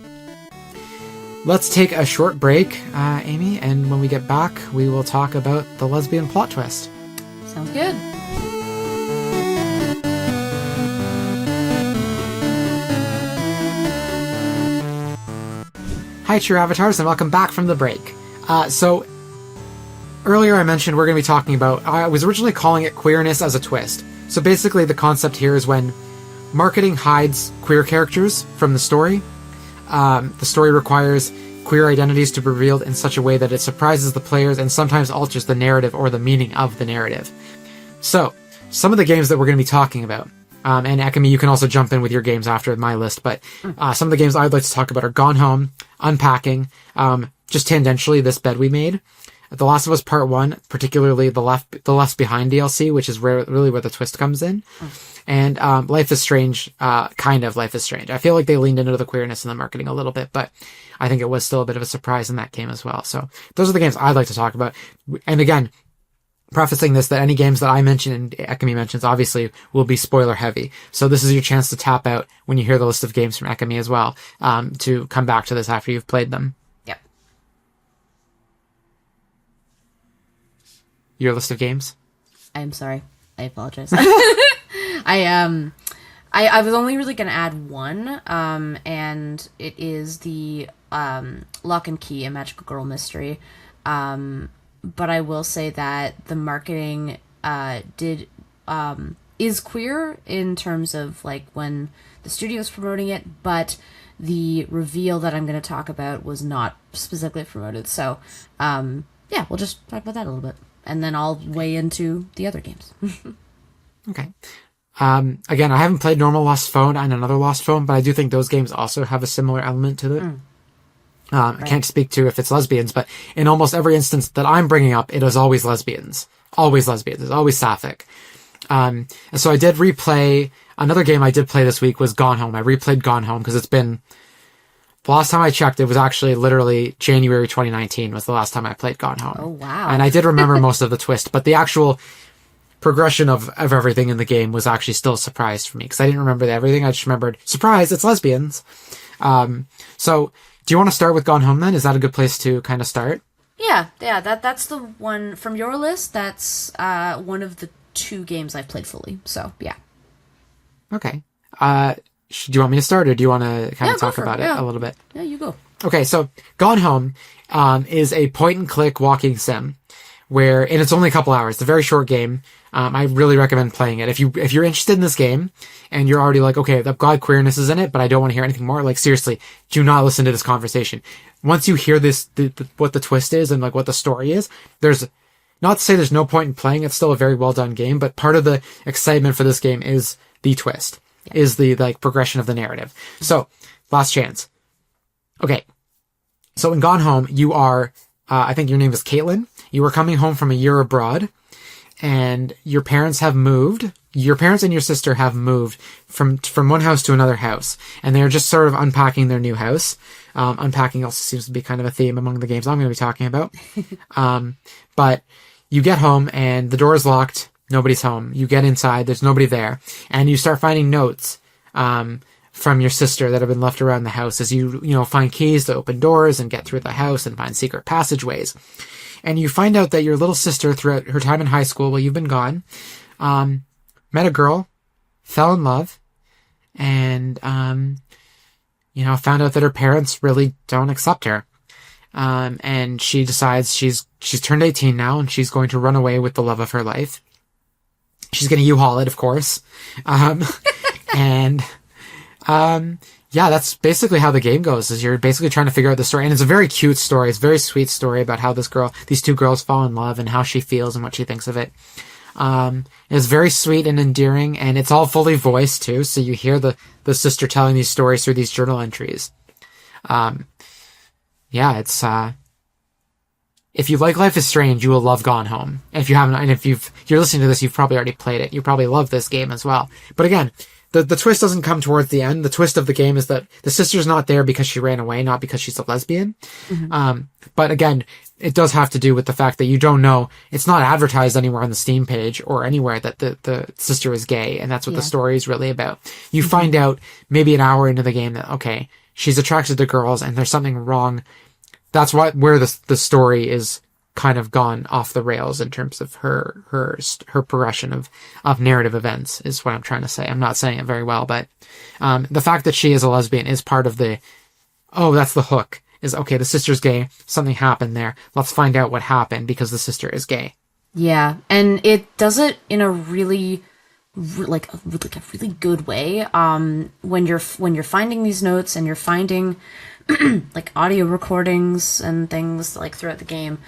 Let's take a short break, Amy, and when we get back, we will talk about the Lesbian Plot Twist. Sounds good. Hi, True Avatars, and welcome back from the break. So, earlier I mentioned we're going to be talking about, I was originally calling it queerness as a twist. So basically the concept here is when marketing hides queer characters from the story. The story requires queer identities to be revealed in such a way that it surprises the players and sometimes alters the narrative or the meaning of the narrative. So, some of the games that we're going to be talking about, and Ekamy, you can also jump in with your games after my list, but some of the games I'd like to talk about are Gone Home, Unpacking, just tangentially this bed we made, The Last of Us Part 1, particularly the Left Behind DLC, which is really where the twist comes in. And Life is Strange, kind of Life is Strange. I feel like they leaned into the queerness in the marketing a little bit, but I think it was still a bit of a surprise in that game as well. So those are the games I'd like to talk about. And again, prefacing this, that any games that I mention and Ekamy mentions obviously will be spoiler heavy. So this is your chance to tap out when you hear the list of games from Ekamy as well, to come back to this after you've played them. Yep. Your list of games? I'm sorry. I apologize. I was only really going to add one, and it is the Lock and Key, A Magical Girl Mystery. But I will say that the marketing is queer in terms of like when the studio's promoting it, but the reveal that I'm going to talk about was not specifically promoted. So, yeah, we'll just talk about that a little bit, and then I'll weigh into the other games. Okay. Again, I haven't played normal Lost Phone and another Lost Phone, but I do think those games also have a similar element to it. Right. I can't speak to if it's lesbians, but in almost every instance that I'm bringing up, it is always lesbians. Always lesbians. It's always sapphic. And so I did replay. Another game I did play this week was Gone Home. I replayed Gone Home because it's been, the last time I checked, it was actually literally January 2019 was the last time I played Gone Home. Oh, wow. And I did remember most of the twist, but the actual progression of everything in the game was actually still a surprise for me because I didn't remember everything. I just remembered, surprise, it's lesbians. So do you want to start with Gone Home then? Is that a good place to kind of start? Yeah, that's the one from your list. That's one of the 2 games I've played fully. So, yeah. Okay. Do you want me to start, or do you want to kind of talk about it a little bit? Yeah, you go. Okay, so Gone Home is a point-and-click walking sim where, and it's only a couple hours. It's a very short game. I really recommend playing it. If you're interested in this game and you're already like, okay, I'm glad queerness is in it, but I don't want to hear anything more, like, seriously, do not listen to this conversation. Once you hear this, what the twist is and like what the story is, there's, not to say there's no point in playing, it's still a very well done game, but part of the excitement for this game is the twist, is the like progression of the narrative. So, last chance. Okay. So in Gone Home, you are, I think your name is Caitlin. You are coming home from a year abroad, and your parents have moved. Your parents and your sister have moved from one house to another house, and they're just sort of unpacking their new house. Unpacking also seems to be kind of a theme among the games I'm going to be talking about. But you get home and the door is locked. Nobody's home. You get inside. There's nobody there, and you start finding notes from your sister that have been left around the house as you find keys to open doors and get through the house and find secret passageways. And you find out that your little sister, throughout her time in high school while you've been gone, met a girl, fell in love, and found out that her parents really don't accept her. And she decides she's turned 18 now, and she's going to run away with the love of her life. She's going to U-Haul it, of course. Yeah, that's basically how the game goes, is you're basically trying to figure out the story. And it's a very cute story. It's a very sweet story about how these 2 girls fall in love and how she feels and what she thinks of it. It's very sweet and endearing, and it's all fully voiced too. So you hear the sister telling these stories through these journal entries. It's, if you like Life is Strange, you will love Gone Home. And if you haven't, and if you're listening to this, you've probably already played it. You probably love this game as well. But again, the twist doesn't come towards the end. The twist of the game is that the sister's not there because she ran away, not because she's a lesbian. Mm-hmm. But again, it does have to do with the fact that you don't know, it's not advertised anywhere on the Steam page or anywhere that the sister is gay, and that's what the story is really about. You find out maybe an hour into the game that, okay, she's attracted to girls and there's something wrong. That's where the story is kind of gone off the rails in terms of her progression of narrative events, is what I'm trying to say. I'm not saying it very well, but the fact that she is a lesbian is part of that's the hook, is, okay, the sister's gay, something happened there, let's find out what happened because the sister is gay. Yeah, and it does it in a really a really good way. When you're finding these notes and you're finding like audio recordings and things like throughout the game,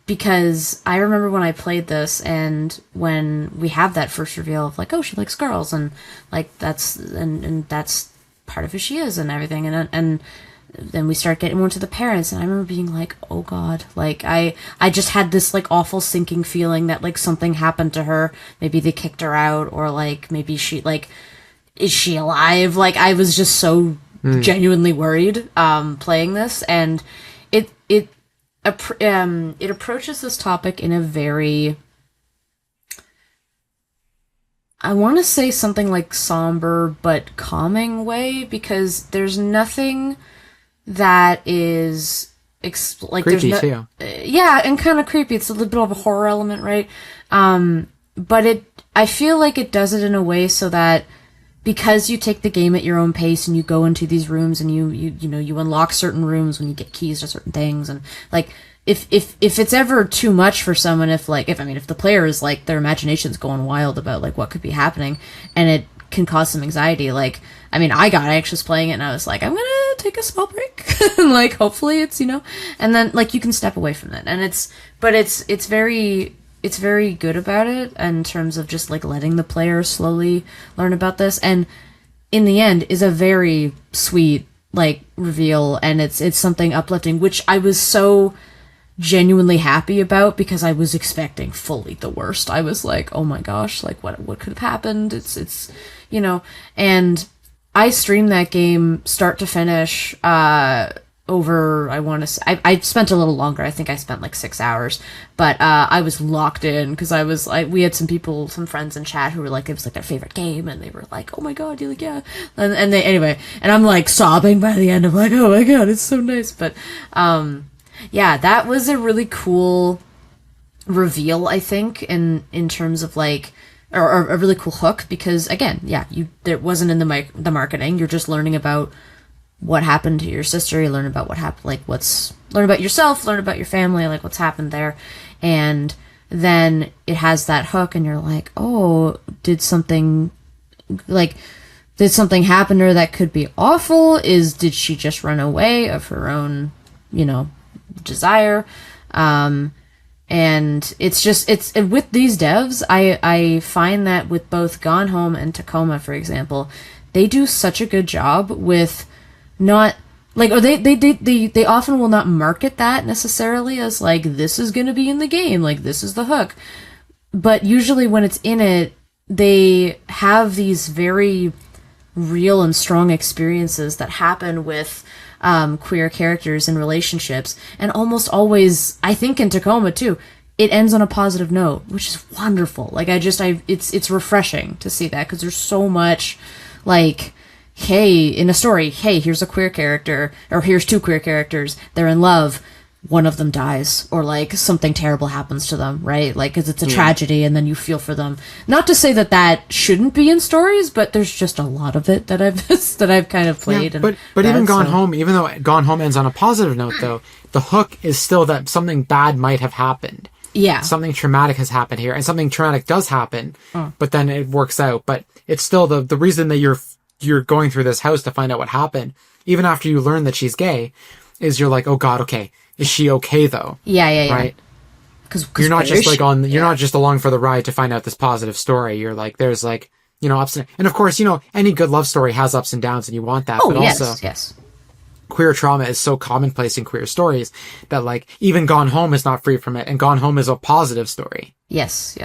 because I remember when I played this, and when we have that first reveal of like, oh, she likes girls, and like that's part of who she is and everything, and then we start getting more to the parents, and I remember being like, oh god, like I just had this like awful sinking feeling that like something happened to her, maybe they kicked her out, or like maybe she, like, is she alive? Like, I was just so genuinely worried playing this, and it approaches this topic in a very, I want to say something like somber but calming way, because there's nothing that is like creepy there's too. Yeah, and kind of creepy. It's a little bit of a horror element, right? But I feel like it does it in a way so that, because you take the game at your own pace and you go into these rooms and you unlock certain rooms when you get keys to certain things, and like if it's ever too much for someone, if the player is like, their imagination's going wild about like what could be happening, and it can cause some anxiety. Like, I mean, I got anxious playing it, and I was like, I'm gonna take a small break, and like hopefully it's and then like you can step away from it, and it's very good about it in terms of just like letting the player slowly learn about this, and in the end is a very sweet like reveal, and it's something uplifting, which I was so genuinely happy about, because I was expecting fully the worst. I was like, oh my gosh, like what could have happened? It's and I streamed that game start to finish over, I want to say, I spent a little longer. I think I spent like 6 hours, but I was locked in because we had some friends in chat who were like, it was like their favorite game, and they were like, oh my god, you're like, yeah, and they, anyway, and I'm like sobbing by the end of like, oh my god, it's so nice. But yeah, that was a really cool reveal, I think, in terms of like, or a really cool hook, because again, yeah, there wasn't in the marketing. You're just learning about what happened to your sister. You learn about what happened, like learn about yourself, learn about your family, like what's happened there. And then it has that hook, and you're like, oh, did something happen to her that could be awful? Did she just run away of her own, desire? And it's with these devs, I find that with both Gone Home and Tacoma, for example, they do such a good job with not like, or they often will not market that necessarily as like, this is going to be in the game, like this is the hook. But usually when it's in it, they have these very real and strong experiences that happen with queer characters and relationships, and almost always, I think in Tacoma too, it ends on a positive note, which is wonderful. Like it's refreshing to see that, because there's so much like, hey, in a story, hey, here's a queer character, or here's two queer characters, they're in love, one of them dies, or like something terrible happens to them, right? Like, because it's a tragedy, and then you feel for them. Not to say that shouldn't be in stories, but there's just a lot of it that I've kind of played. Yeah, but even Gone Home, even though Gone Home ends on a positive note, though, the hook is still that something bad might have happened. Yeah, something traumatic has happened here, and something traumatic does happen, but then it works out. But it's still the reason that you're going through this house to find out what happened, even after you learn that she's gay, is you're like, oh god, okay, is she okay though? Yeah. Right? Because you're not just like you're not just along for the ride to find out this positive story. You're like, there's like, ups and of course, any good love story has ups and downs, and you want that. Oh, but yes, also, yes. Queer trauma is so commonplace in queer stories that like even Gone Home is not free from it, and Gone Home is a positive story. Yes.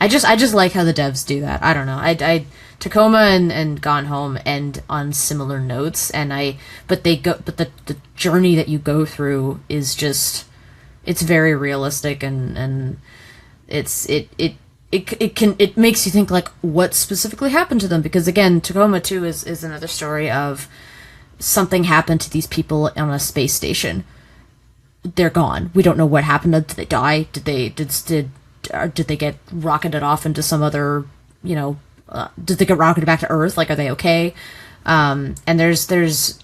I just like how the devs do that. I don't know. I Tacoma and Gone Home end on similar notes, but the journey that you go through is just, it's very realistic, and it makes you think like, what specifically happened to them, because again, Tacoma too is another story of something happened to these people on a space station. They're gone. We don't know what happened. Did they die? Did they get rocketed off into some other, did they get rocketed back to Earth? Like, are they okay? And there's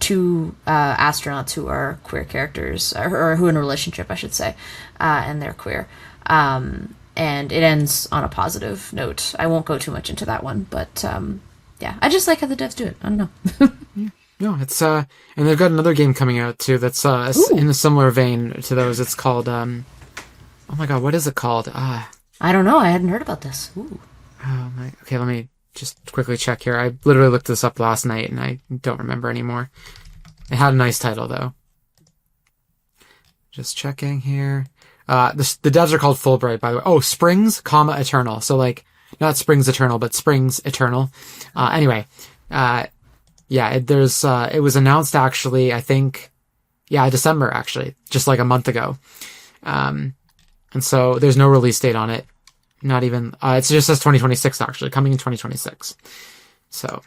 two astronauts who are queer characters, or who are in a relationship, I should say, and they're queer. And it ends on a positive note. I won't go too much into that one, but yeah, I just like how the devs do it. I don't know. No, it's and they've got another game coming out too that's in a similar vein to those. It's called oh my god, what is it called? I don't know. I hadn't heard about this. Ooh. Oh my. Okay, let me just quickly check here. I literally looked this up last night, and I don't remember anymore. It had a nice title though. Just checking here. The devs are called Fulbright, by the way. Oh, Springs, Eternal. So like, not Springs Eternal, but Springs Eternal. Anyway, yeah, it was announced actually, I think, December actually, just like a month ago. And so there's no release date on it. Not even, it just says 2026 actually, coming in 2026. So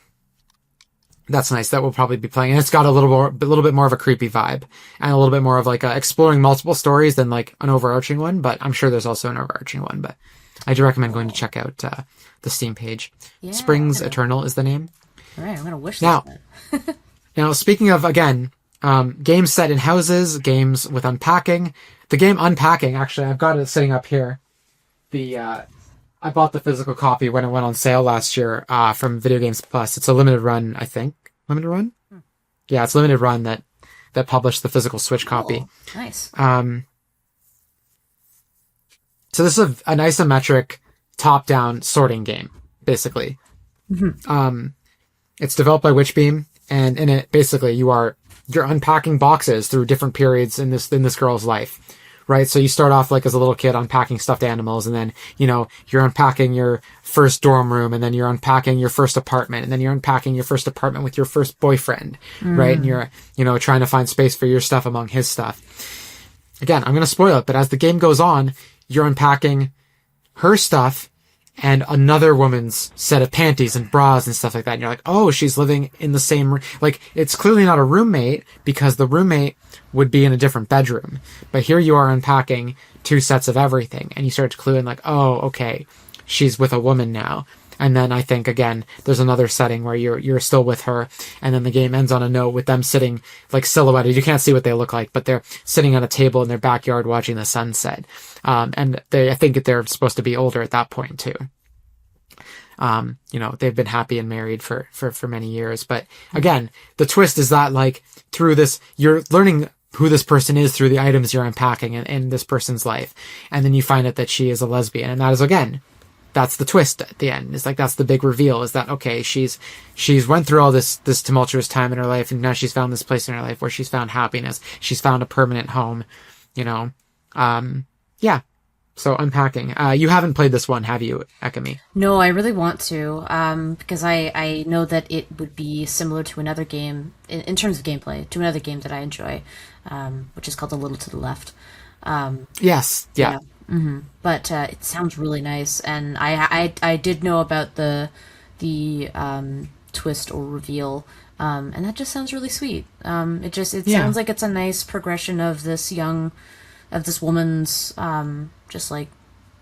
that's nice. That we'll probably be playing. And it's got a little bit more of a creepy vibe, and a little bit more of like exploring multiple stories than like an overarching one, but I'm sure there's also an overarching one, but I do recommend going to check out, the Steam page. Yeah, Springs Eternal is the name. All right, I'm gonna wish now. That. Now, speaking of again, games set in houses, games with unpacking. The game Unpacking, actually, I've got it sitting up here. I bought the physical copy when it went on sale last year from Video Games Plus. It's a limited run, I think. Limited run? Yeah, it's limited run that published the physical Switch copy. Nice. So this is an isometric top-down sorting game, basically. Mm-hmm. It's developed by Witchbeam, and in it, basically, you're unpacking boxes through different periods in this girl's life, right? So you start off like as a little kid unpacking stuffed animals, and then, you know, you're unpacking your first dorm room, and then you're unpacking your first apartment, and then you're unpacking your first apartment with your first boyfriend, right? And you're, you know, trying to find space for your stuff among his stuff. Again, I'm going to spoil it, but as the game goes on, you're unpacking her stuff and another woman's set of panties and bras and stuff like that. And you're like, oh, she's living in the same, like, it's clearly not a roommate because the roommate would be in a different bedroom. But here you are unpacking two sets of everything, and you start to clue in like, oh, okay, she's with a woman now. And then I think, again, there's another setting where you're still with her, and then the game ends on a note with them sitting, like, silhouetted. You can't see what they look like, but they're sitting on a table in their backyard watching the sunset. And I think they're supposed to be older at that point, too. You know, they've been happy and married for many years. But, again, the twist is that, like, through this, you're learning who this person is through the items you're unpacking in this person's life. And then you find out that she is a lesbian, and that is, again, that's the twist at the end. It's like, that's the big reveal, is that, okay, she's went through all this tumultuous time in her life, and now she's found this place in her life where she's found happiness. She's found a permanent home, you know? Yeah. So Unpacking. You haven't played this one, have you, Ekamy? No, I really want to, because I know that it would be similar to another game, in terms of gameplay, to another game that I enjoy, which is called A Little to the Left. Yes. Yeah. Mm-hmm. But it sounds really nice, and I did know about the twist or reveal, and that just sounds really sweet. It sounds like it's a nice progression of this woman's just like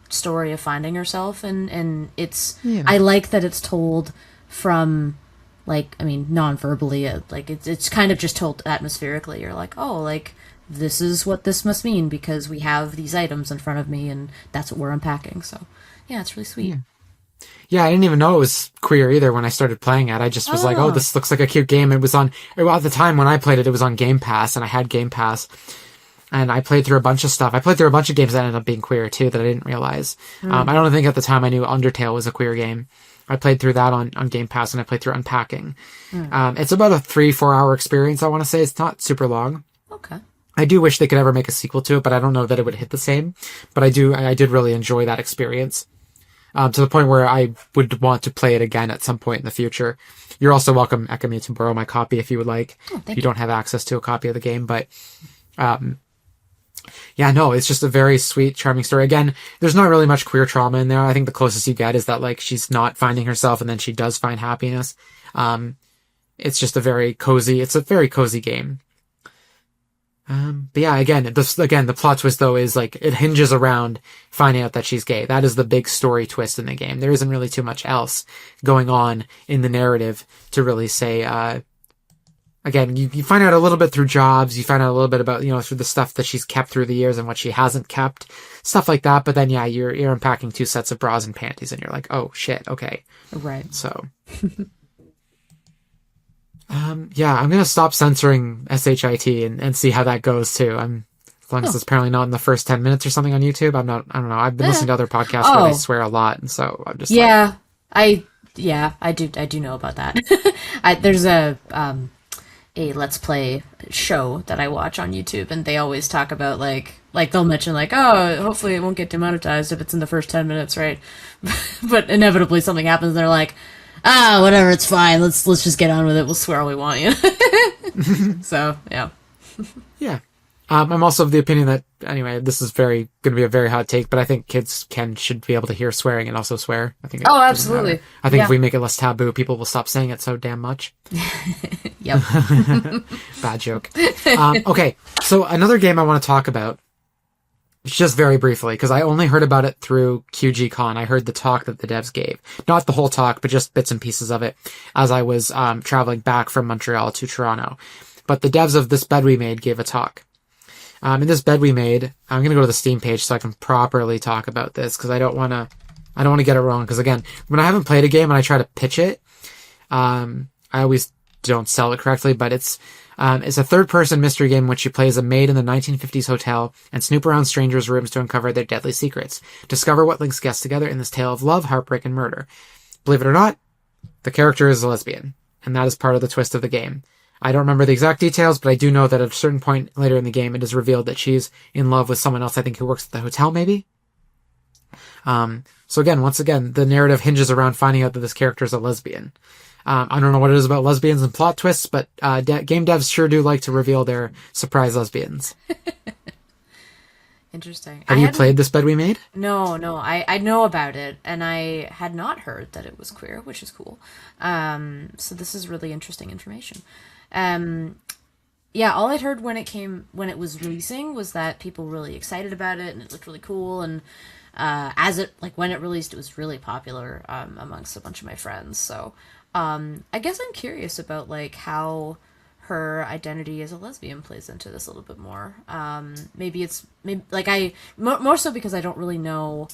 story of finding herself, and it's I like that it's told from, like, I mean, non-verbally, like it's kind of just told atmospherically. You're like, oh, like, this is what this must mean because we have these items in front of me, and that's what we're unpacking. So, yeah, it's really sweet. Yeah, I didn't even know it was queer either when I started playing it. I just was like, oh, this looks like a cute game. It was at the time when I played it, it was on Game Pass, and I had Game Pass. And I played through a bunch of stuff. I played through a bunch of games that ended up being queer, too, that I didn't realize. I don't think at the time I knew Undertale was a queer game. I played through that on Game Pass, and I played through Unpacking. It's about a 3-4 hour experience, I want to say. It's not super long. Okay. I do wish they could ever make a sequel to it, but I don't know that it would hit the same. But I did really enjoy that experience. To the point where I would want to play it again at some point in the future. You're also welcome, Ekamy, to borrow my copy if you would like. If you don't have access to a copy of the game, but, yeah, no, it's just a very sweet, charming story. Again, there's not really much queer trauma in there. I think the closest you get is that, like, she's not finding herself and then she does find happiness. It's just a very cozy game. But yeah, again, the plot twist though is like, it hinges around finding out that she's gay. That is the big story twist in the game. There isn't really too much else going on in the narrative to really say, again, you find out a little bit through jobs, you find out a little bit about, you know, through the stuff that she's kept through the years and what she hasn't kept, stuff like that. But then, yeah, you're unpacking two sets of bras and panties, and you're like, oh shit, okay. Right. So, yeah, I'm gonna stop censoring SHIT and see how that goes too. As long as it's apparently not in the first 10 minutes or something on YouTube. I don't know. I've been listening to other podcasts where they swear a lot, and so I'm just I do know about that. There's a Let's Play show that I watch on YouTube, and they always talk about like they'll mention like, oh, hopefully it won't get demonetized if it's in the first 10 minutes, right? But inevitably something happens, and they're like, whatever, it's fine. Let's just get on with it. We'll swear all we want, you know? So, yeah. Yeah. I'm also of the opinion that, anyway, this is going to be a very hot take, but I think kids should be able to hear swearing and also swear. I think. Absolutely. I think if we make it less taboo, people will stop saying it so damn much. Yep. Bad joke. Okay. So another game I want to talk about, just very briefly, because I only heard about it through QGCon. I heard the talk that the devs gave. Not the whole talk, but just bits and pieces of it as I was traveling back from Montreal to Toronto. But the devs of This Bed We Made gave a talk. In This Bed We Made, I'm going to go to the Steam page so I can properly talk about this, because I don't want to get it wrong. Because again, when I haven't played a game and I try to pitch it, I always don't sell it correctly, but it's a third-person mystery game in which you play as a maid in the 1950s hotel and snoop around strangers' rooms to uncover their deadly secrets. Discover what links guests together in this tale of love, heartbreak, and murder. Believe it or not, the character is a lesbian, and that is part of the twist of the game. I don't remember the exact details, but I do know that at a certain point later in the game, it is revealed that she's in love with someone else, I think, who works at the hotel, maybe? So again, once again, the narrative hinges around finding out that this character is a lesbian. I don't know what it is about lesbians and plot twists, but game devs sure do like to reveal their surprise lesbians. Interesting. Have you played this bed we made? No, I know about it, and I had not heard that it was queer, which is cool. So this is really interesting information. Yeah, all I'd heard when it was releasing was that people were really excited about it, and it looked really cool, and when it released, it was really popular amongst a bunch of my friends. So I guess I'm curious about like how her identity as a lesbian plays into this a little bit more. Maybe more so because I don't really know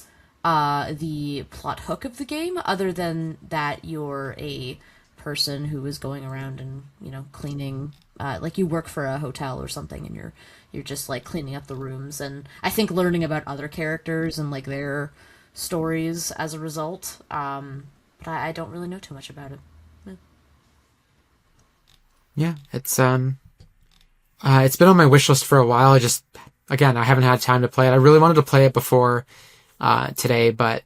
the plot hook of the game, other than that you're a person who is going around and, you know, cleaning, like you work for a hotel or something, and you're just like cleaning up the rooms, and I think learning about other characters and like their stories as a result. But I don't really know too much about it. Yeah, it's been on my wish list for a while. I haven't had time to play it. I really wanted to play it before today, but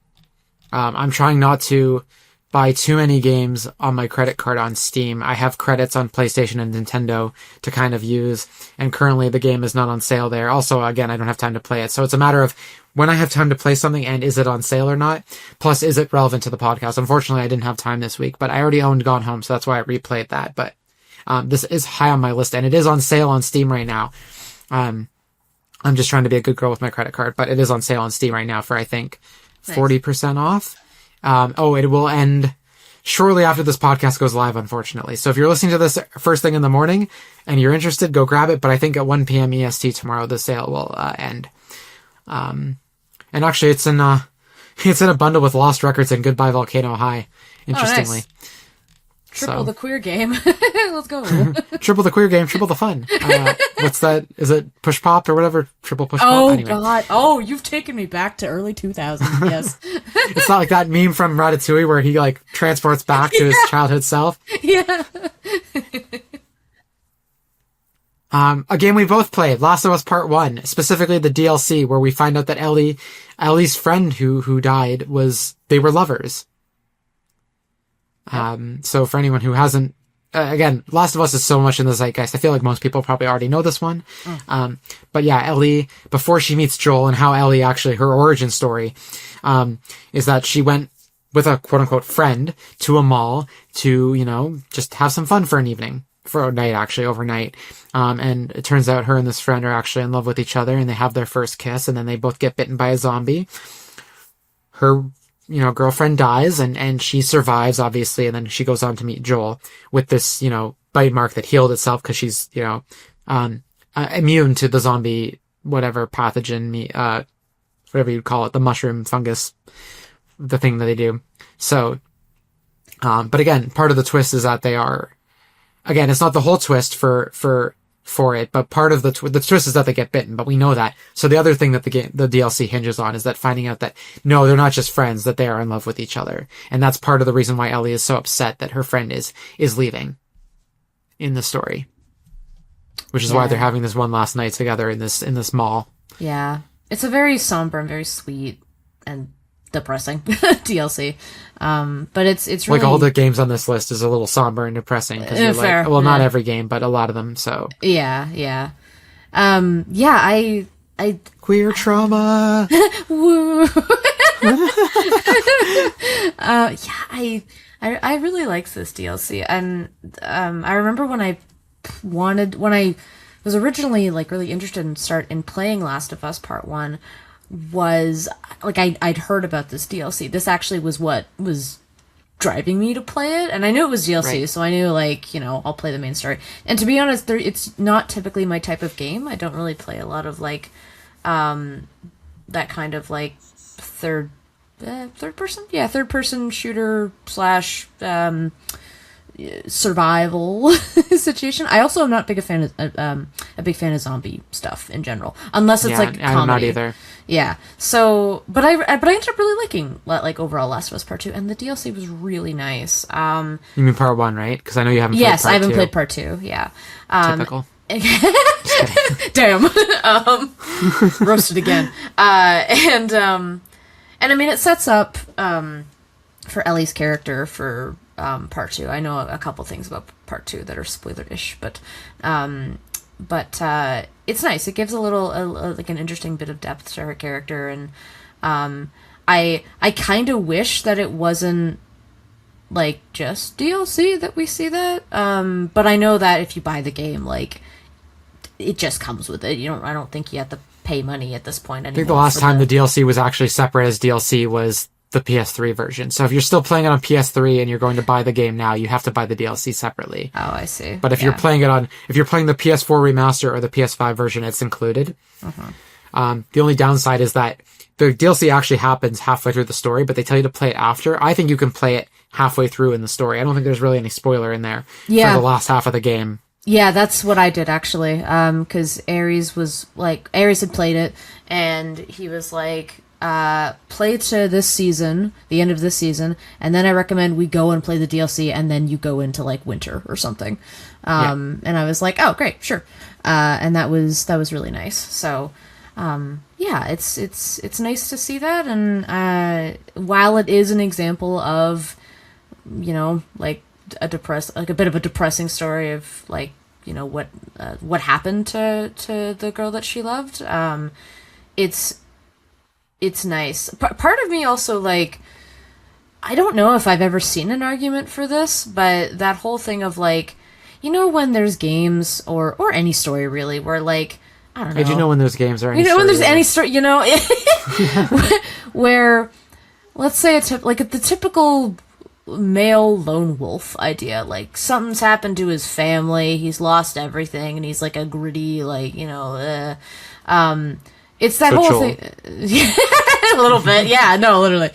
I'm trying not to buy too many games on my credit card on Steam. I have credits on PlayStation and Nintendo to kind of use, and currently the game is not on sale there. Also, again, I don't have time to play it. So it's a matter of when I have time to play something and is it on sale or not? Plus, is it relevant to the podcast? Unfortunately, I didn't have time this week, but I already owned Gone Home, so that's why I replayed that. But this is high on my list, and it is on sale on Steam right now. I'm just trying to be a good girl with my credit card, but it is on sale on Steam right now for, I think, 40% off. It will end shortly after this podcast goes live, unfortunately. So if you're listening to this first thing in the morning and you're interested, go grab it. But I think at 1 p.m. EST tomorrow, the sale will end. And actually, it's in a bundle with Lost Records and Goodbye Volcano High, interestingly. Oh, nice. Triple the queer game. Let's go. Triple the queer game, triple the fun. What's that? Is it Push Pop or whatever? Triple Push Pop? Oh, anyway. God. Oh, you've taken me back to early 2000s. Yes. It's not like that meme from Ratatouille where he like transports back to his childhood self. Yeah. A game we both played, Last of Us Part 1, specifically the DLC, where we find out that Ellie's friend who died they were lovers. So for anyone who hasn't, again, Last of Us is so much in the zeitgeist. I feel like most people probably already know this one. But yeah, Ellie, before she meets Joel, and how Ellie actually, her origin story, is that she went with a quote unquote friend to a mall to, you know, just have some fun for an evening. For a night, actually, overnight. And it turns out her and this friend are actually in love with each other, and they have their first kiss, and then they both get bitten by a zombie. Her, you know, girlfriend dies, and she survives, obviously, and then she goes on to meet Joel with this, you know, bite mark that healed itself because she's, you know, immune to the zombie, whatever pathogen, whatever you'd call it, the mushroom, fungus, the thing that they do. So, but again, part of the twist is that they are, again, it's not the whole twist for it, but part of the twist is that they get bitten, but we know that. So the other thing that the DLC hinges on is that finding out that, no, they're not just friends, that they are in love with each other. And that's part of the reason why Ellie is so upset that her friend is leaving in the story. Which is why they're having this one last night together in this mall. Yeah. It's a very somber and very sweet and depressing DLC. But it's really, like all the games on this list is a little somber and depressing because you're fair. Like, well, not every game, but a lot of them. So I queer trauma. Woo. I really liked this DLC, and I remember when I was originally like really interested in playing Last of Us Part 1, was like I'd heard about this DLC. This actually was what was driving me to play it, and I knew it was DLC, right. So I knew, like, you know, I'll play the main story. And to be honest, it's not typically my type of game. I don't really play a lot of like that kind of like third person shooter / survival situation. I also am not big a fan of a big fan of zombie stuff in general, unless it's like comedy. I'm not either. Yeah. So, but I ended up really liking like overall Last of Us Part 2, and the DLC was really nice. You mean Part 1, right? Because I know you haven't. Yes, played Part I haven't 2. played Part 2. Yeah. Typical. Damn. Roasted again. And I mean, it sets up for Ellie's character for Part 2. I know a couple things about Part 2 that are spoiler-ish, but it's nice. It gives a little like an interesting bit of depth to her character, and I kind of wish that it wasn't like just DLC that we see that. But I know that if you buy the game, like it just comes with it. I don't think you have to pay money at this point anymore. I think the last time the DLC was actually separate as DLC was the PS3 version. So if you're still playing it on PS3 and you're going to buy the game now, you have to buy the DLC separately. Oh, I see. But if you're playing the PS4 remaster or the PS5 version, it's included. The only downside is that the DLC actually happens halfway through the story, but they tell you to play it after. I think you can play it halfway through in the story. I don't think there's really any spoiler in there for the last half of the game. Yeah, that's what I did actually. Because Aries had played it, and he was like, play to this season, the end of this season, and then I recommend we go and play the DLC, and then you go into like winter or something. And I was like, oh, great, sure. And that was really nice. So, it's nice to see that. And while it is an example of, like a bit of a depressing story of like, what happened to the girl that she loved. It's nice. Part of me also, like, I don't know if I've ever seen an argument for this, but that whole thing of, like, when there's games or any story, really, where, like, I don't know. Did you know when there's games or any story? When there's any story, where, let's say, the typical male lone wolf idea, like, something's happened to his family, he's lost everything, and he's, like, a gritty, like, it's that whole thing. A little bit. Yeah, no, literally.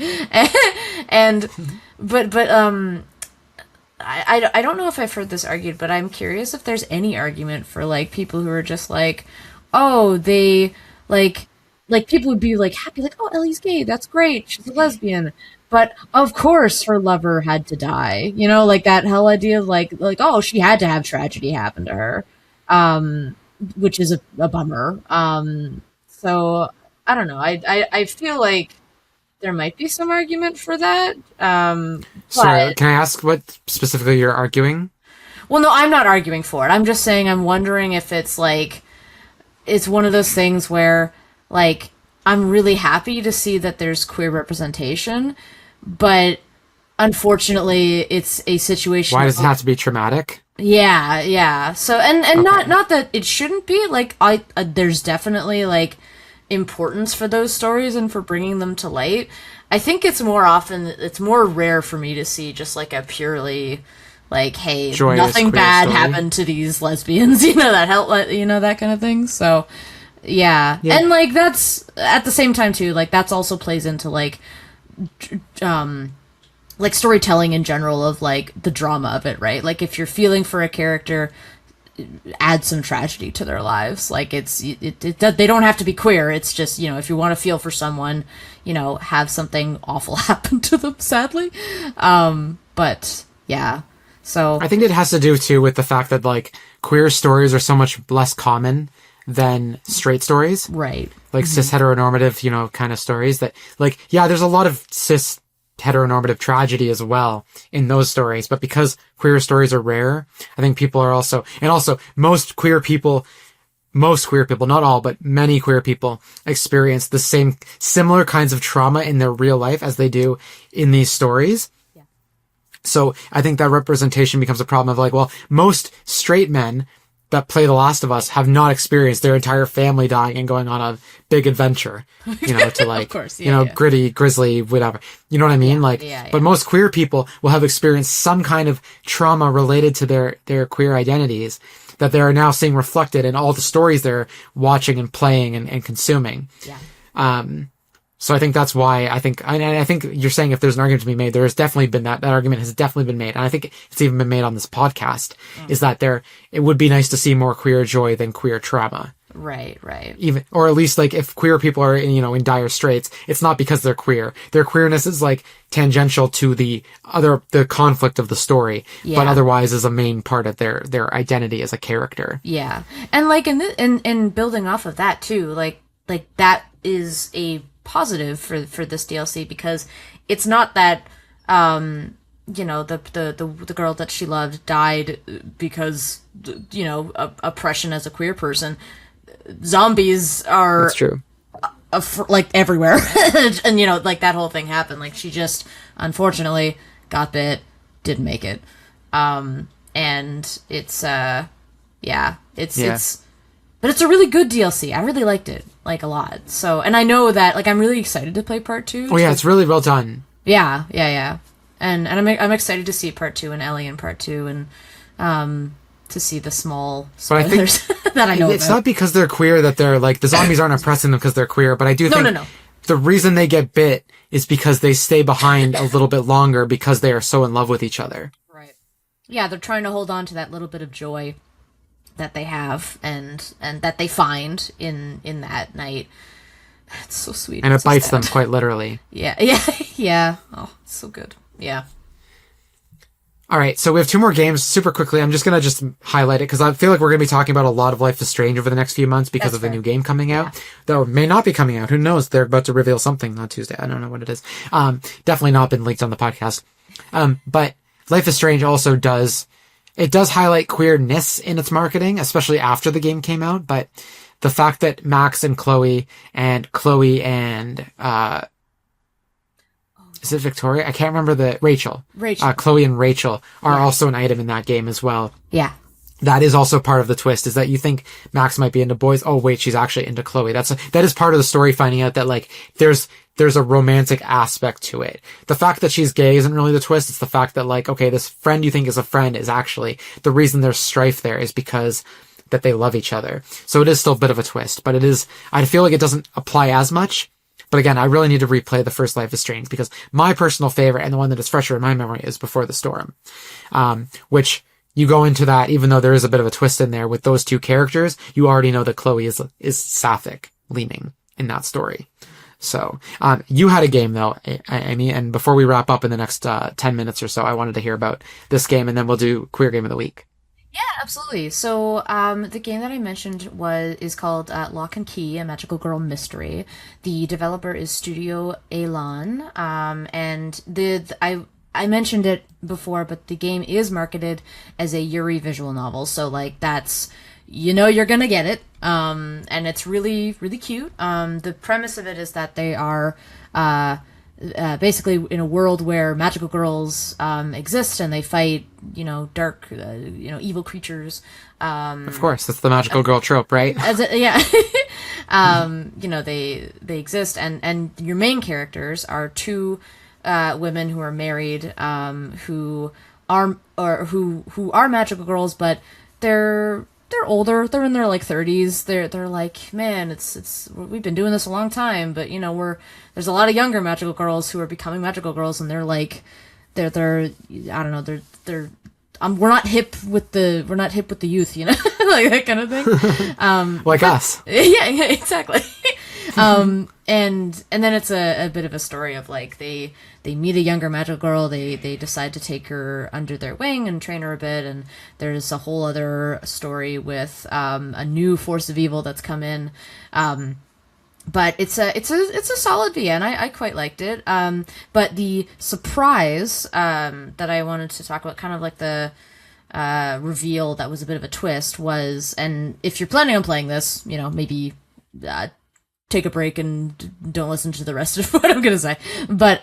I don't know if I've heard this argued, but I'm curious if there's any argument for like people who are just like, oh, they like people would be like happy, like, oh, Ellie's gay, that's great, she's a lesbian. But of course her lover had to die. Like that whole idea of like, oh, she had to have tragedy happen to her. Which is a bummer. So I don't know. I feel like there might be some argument for that. Sorry, can I ask what specifically you're arguing? Well, no, I'm not arguing for it. I'm just saying I'm wondering if it's like it's one of those things where like I'm really happy to see that there's queer representation, but unfortunately it's a situation. Why does it have to be traumatic? Yeah. So and okay. not that it shouldn't be, like there's definitely like importance for those stories and for bringing them to light. I think it's more rare for me to see just like a purely like, hey, joyous, nothing bad story happened to these lesbians, that kind of thing. So yeah. And like that's at the same time too, like that's also plays into like storytelling in general of like the drama of it, right? Like if you're feeling for a character, add some tragedy to their lives. Like they don't have to be queer. It's just, if you want to feel for someone, have something awful happen to them, sadly. But yeah, so I think it has to do too with the fact that like queer stories are so much less common than straight stories, right? Like cis heteronormative, kind of stories that like, yeah, there's a lot of cis heteronormative tragedy as well in those stories, but because queer stories are rare, I think people are also most queer people, not all, but many queer people experience the similar kinds of trauma in their real life as they do in these stories. Yeah. So I think that representation becomes a problem of like, well, most straight men that play The Last of Us have not experienced their entire family dying and going on a big adventure, to like, course, gritty, grisly, whatever. You know what I mean? But most queer people will have experienced some kind of trauma related to their queer identities that they're now seeing reflected in all the stories they're watching and playing and consuming. Yeah. So I think that's why I think you're saying if there's an argument to be made, there has definitely been that argument has definitely been made. And I think it's even been made on this podcast is that it would be nice to see more queer joy than queer trauma. Right. Even, or at least like if queer people are, in dire straits, it's not because they're queer. Their queerness is like tangential to the conflict of the story, but otherwise is a main part of their identity as a character. Yeah. And like in building off of that too, like that is a positive for this DLC because it's not that the girl that she loved died because oppression as a queer person. Zombies are That's true. Like everywhere and like that whole thing happened. Like she just unfortunately got bit, didn't make it, and it's but it's a really good DLC. I really liked it, like, a lot. So, and I know that, like, I'm really excited to play part 2. Oh, yeah, it's really well done. Yeah. And I'm excited to see part 2 and Ellie in part 2 and to see the small spoilers that I know it's about. not because they're queer that they're, like, the zombies aren't oppressing them because they're queer, but I do think the reason they get bit is because they stay behind a little bit longer because they are so in love with each other. Right. Yeah, they're trying to hold on to that little bit of joy that they have and that they find in that night. It's so sweet. And it bites them quite literally. Yeah. Oh, it's so good. Yeah. All right, so we have 2 more games super quickly. I'm just going to highlight it because I feel like we're going to be talking about a lot of Life is Strange over the next few months because of the new game coming out. Though it may not be coming out. Who knows? They're about to reveal something on Tuesday. I don't know what it is. Definitely not been leaked on the podcast. But Life is Strange also does highlight queerness in its marketing, especially after the game came out. But the fact that Max and Chloe and is it Victoria? I can't remember Rachel. Chloe and Rachel are also an item in that game as well. Yeah. That is also part of the twist, is that you think Max might be into boys. Oh, wait, she's actually into Chloe. That is part of the story, finding out that, like, there's a romantic aspect to it. The fact that she's gay isn't really the twist. It's the fact that, like, okay, this friend you think is a friend is actually, the reason there's strife there is because that they love each other. So it is still a bit of a twist, but I feel like it doesn't apply as much. But again, I really need to replay the first Life is Strange because my personal favorite and the one that is fresher in my memory is Before the Storm, which you go into that, even though there is a bit of a twist in there with those 2 characters, you already know that Chloe is sapphic leaning in that story. So, you had a game though, Amy, and before we wrap up in the next 10 minutes or so, I wanted to hear about this game and then we'll do Queer Game of the Week. Yeah, absolutely. So, the game that I mentioned is called Lock and Key, a Magical Girl Mystery. The developer is Studio Elan, and I mentioned it before, but the game is marketed as a Yuri visual novel. So, like, that's, you're gonna get it, and it's really, really cute. The premise of it is that they are basically in a world where magical girls exist and they fight, dark, evil creatures. Of course, that's the magical girl trope, right? They exist, and your main characters are 2 women who are married, who are magical girls, but they're older. They're in their like 30s. They're like, man, we've been doing this a long time, but there's a lot of younger magical girls who are becoming magical girls, and they're like, I don't know, we're not hip with the youth, like that kind of thing. Like us. Yeah, exactly. And then it's a bit of a story of like they meet a younger magical girl, they decide to take her under their wing and train her a bit, and there's a whole other story with a new force of evil that's come in. But it's a solid VN. I quite liked it. But the surprise that I wanted to talk about, kind of like the reveal that was a bit of a twist, was, and if you're planning on playing this, maybe take a break and don't listen to the rest of what I'm gonna say. But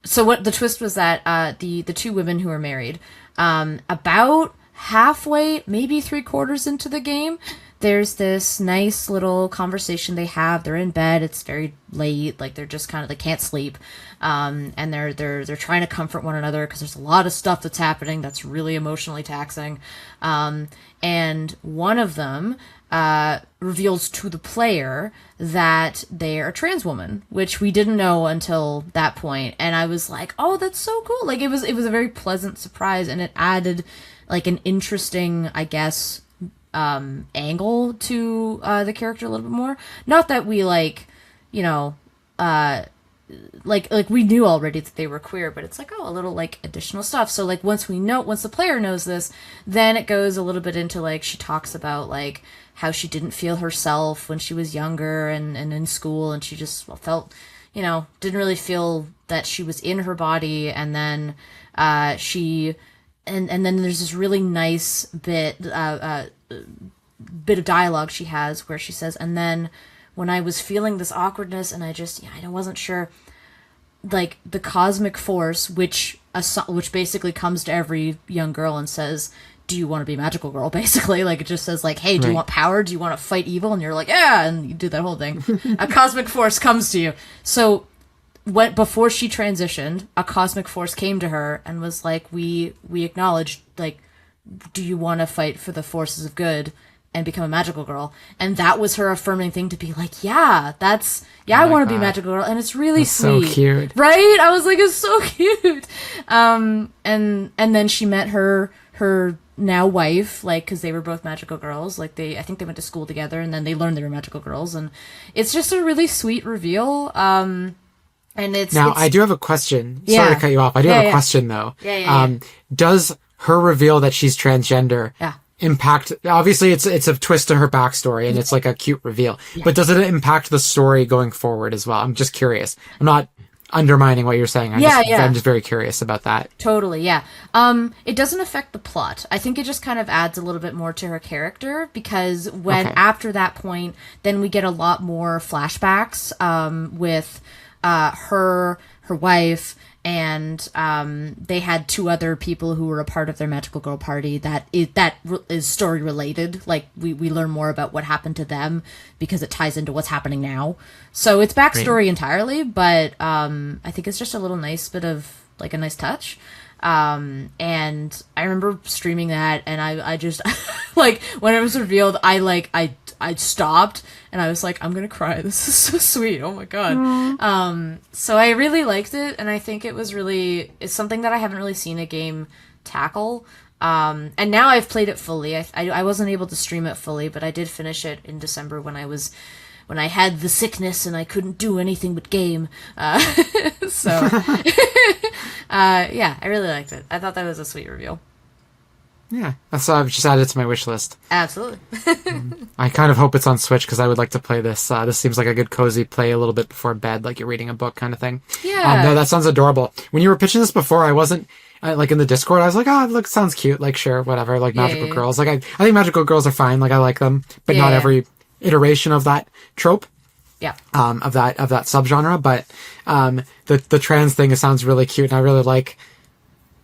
so what the twist was that the 2 women who are married, about halfway, maybe 3/4 into the game, there's this nice little conversation they have. They're in bed. It's very late. Like, they're just they can't sleep. And they're trying to comfort one another because there's a lot of stuff that's happening that's really emotionally taxing. And one of them reveals to the player that they're a trans woman, which we didn't know until that point. And I was like, oh, that's so cool. Like, it was a very pleasant surprise, and it added, like, an interesting, I guess, angle to the character a little bit more. Not that we, like, you know, like we knew already that they were queer, but it's like, oh, a little, like, additional stuff. So, like, once the player knows this, then it goes a little bit into, like, she talks about, like, how she didn't feel herself when she was younger and in school, and she just felt, you know, didn't really feel that she was in her body. And then and then there's this really nice bit of dialogue she has where she says, and then when I was feeling this awkwardness and I wasn't sure, like, the cosmic force, which basically comes to every young girl and says, do you want to be a magical girl, basically? Like, it just says, like, hey, do you want power? Do you want to fight evil? And you're like, yeah, and you do that whole thing. A cosmic force comes to you. So before she transitioned, a cosmic force came to her and was like, we acknowledge, like, do you want to fight for the forces of good and become a magical girl? And that was her affirming thing to be like, yeah, I want to be a magical girl. And it's really sweet. So cute. Right? I was like, it's so cute. And then she met her now wife, like, because they were both magical girls. Like, I think they went to school together, and then they learned they were magical girls. And it's just a really sweet reveal. And I do have a question. Sorry to cut you off. I do have a question, though. Does her reveal that she's transgender impact, obviously it's a twist to her backstory, and it's like a cute reveal, but does it impact the story going forward as well? I'm just curious. I'm not undermining what you're saying. I'm just very curious about that. Totally, yeah. It doesn't affect the plot. I think it just kind of adds a little bit more to her character, because after that point, then we get a lot more flashbacks with her wife, and they had two other people who were a part of their magical girl party that is story related. Like, we learn more about what happened to them because it ties into what's happening now. So it's backstory entirely, but I think it's just a little nice bit of, like, a nice touch. And I remember streaming that, and I just like, when it was revealed, I stopped and I was like, I'm gonna cry. This is so sweet. Oh my god. So I really liked it, and I think it's something that I haven't really seen a game tackle. And now I've played it fully. I wasn't able to stream it fully, but I did finish it in December when I had the sickness and I couldn't do anything but game. So I really liked it. I thought that was a sweet reveal. Yeah, that's why I've just added it to my wish list. Absolutely. I kind of hope it's on Switch, because I would like to play this. This seems like a good cozy play a little bit before bed, like you're reading a book kind of thing. Yeah. No, that sounds adorable. When you were pitching this before, I wasn't, like, in the Discord, I was like, look, sounds cute. Like, sure, whatever. Like, magical girls. Like, I think magical girls are fine. Like, I like them, but not every iteration of that trope. Yeah. Of that subgenre. But the trans thing, it sounds really cute, and I really like.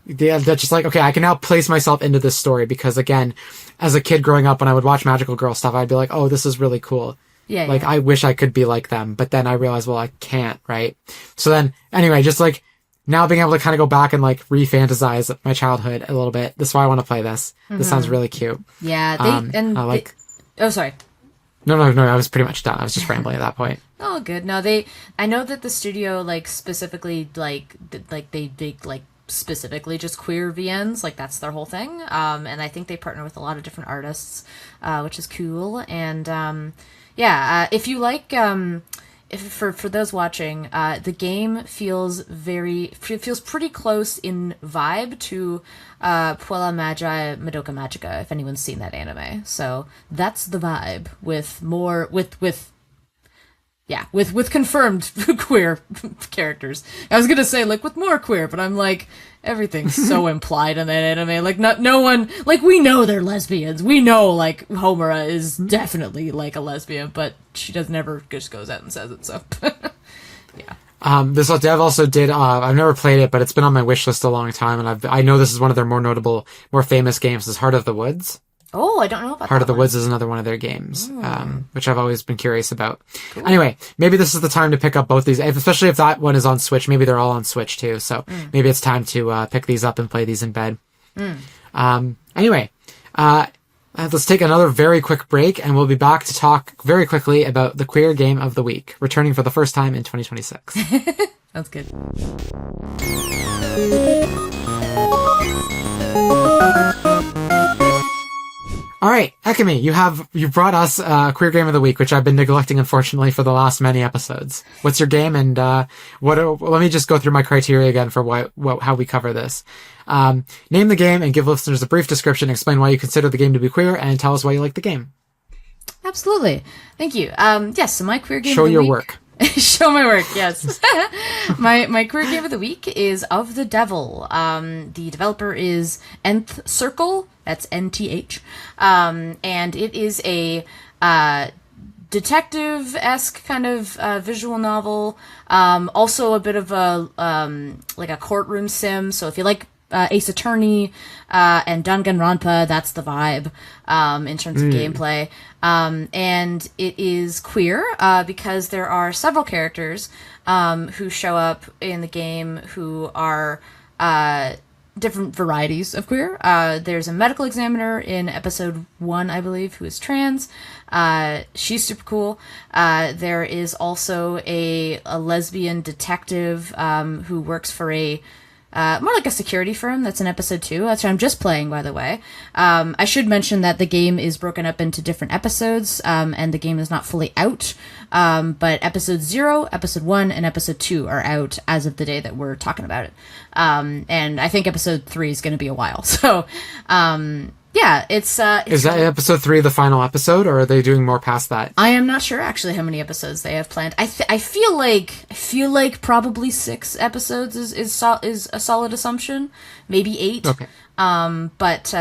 Yeah, that's just like, okay, I can now place myself into this story, because, again, as a kid growing up, when I would watch magical girl stuff, I'd be like, oh, this is really cool. Yeah. Like, I wish I could be like them, but then I realized, well, I can't, right? So then, anyway, just like, now being able to kind of go back and, like, re-fantasize my childhood a little bit. This is why I want to play this. Mm-hmm. This sounds really cute. Yeah, oh, sorry. No, I was pretty much done. I was just rambling at that point. Oh, good. No, I know that the studio, like, specifically, they specifically just queer VNs, like, that's their whole thing. And I think they partner with a lot of different artists, which is cool. And if you like, for those watching, the game feels pretty close in vibe to Puella Magi Madoka Magica, if anyone's seen that anime. So that's the vibe, with more with confirmed queer characters. I was gonna say, like, with more queer, but I'm like, everything's so implied in that anime. Like, no one, like, we know they're lesbians. We know, like, Homura is definitely, like, a lesbian, but she never just goes out and says it, so. Yeah. This dev also did, I've never played it, but it's been on my wish list a long time, and I know this is one of their more notable, more famous games, is Heart of the Woods. Oh, I don't know about Heart of the Woods is another one of their games, which I've always been curious about. Cool. Anyway, maybe this is the time to pick up both these, especially if that one is on Switch. Maybe they're all on Switch too, so maybe it's time to pick these up and play these in bed. Anyway, Let's take another very quick break, and we'll be back to talk very quickly about the queer game of the week, returning for the first time in 2026. That's good. All right, Ekamy, you brought us queer game of the week, which I've been neglecting, unfortunately, for the last many episodes. What's your game, and let me just go through my criteria again for how we cover this. Name the game and give listeners a brief description. Explain why you consider the game to be queer, and tell us why you like the game. Absolutely, thank you. Yes, so my queer game. Show of the your week, work. Show my work, yes. my queer game of the week is Of the Devil. The developer is Nth Circle. That's NTH. And it is a detective-esque kind of visual novel. Also a bit of a like a courtroom sim. So if you like Ace Attorney and Danganronpa, that's the vibe in terms of gameplay. And it is queer because there are several characters who show up in the game who are different varieties of queer. There's a medical examiner in episode 1, I believe, who is trans. She's super cool. There is also a lesbian detective who works for a more like a security firm. That's in episode 2. That's what I'm just playing, by the way. I should mention that the game is broken up into different episodes, and the game is not fully out. But episode 0, episode 1, and episode 2 are out as of the day that we're talking about it. And I think episode 3 is going to be a while. So, yeah, it's Is that episode 3 the final episode, or are they doing more past that? I am not sure actually how many episodes they have planned. I feel like probably 6 episodes is a solid assumption, maybe 8. Okay. But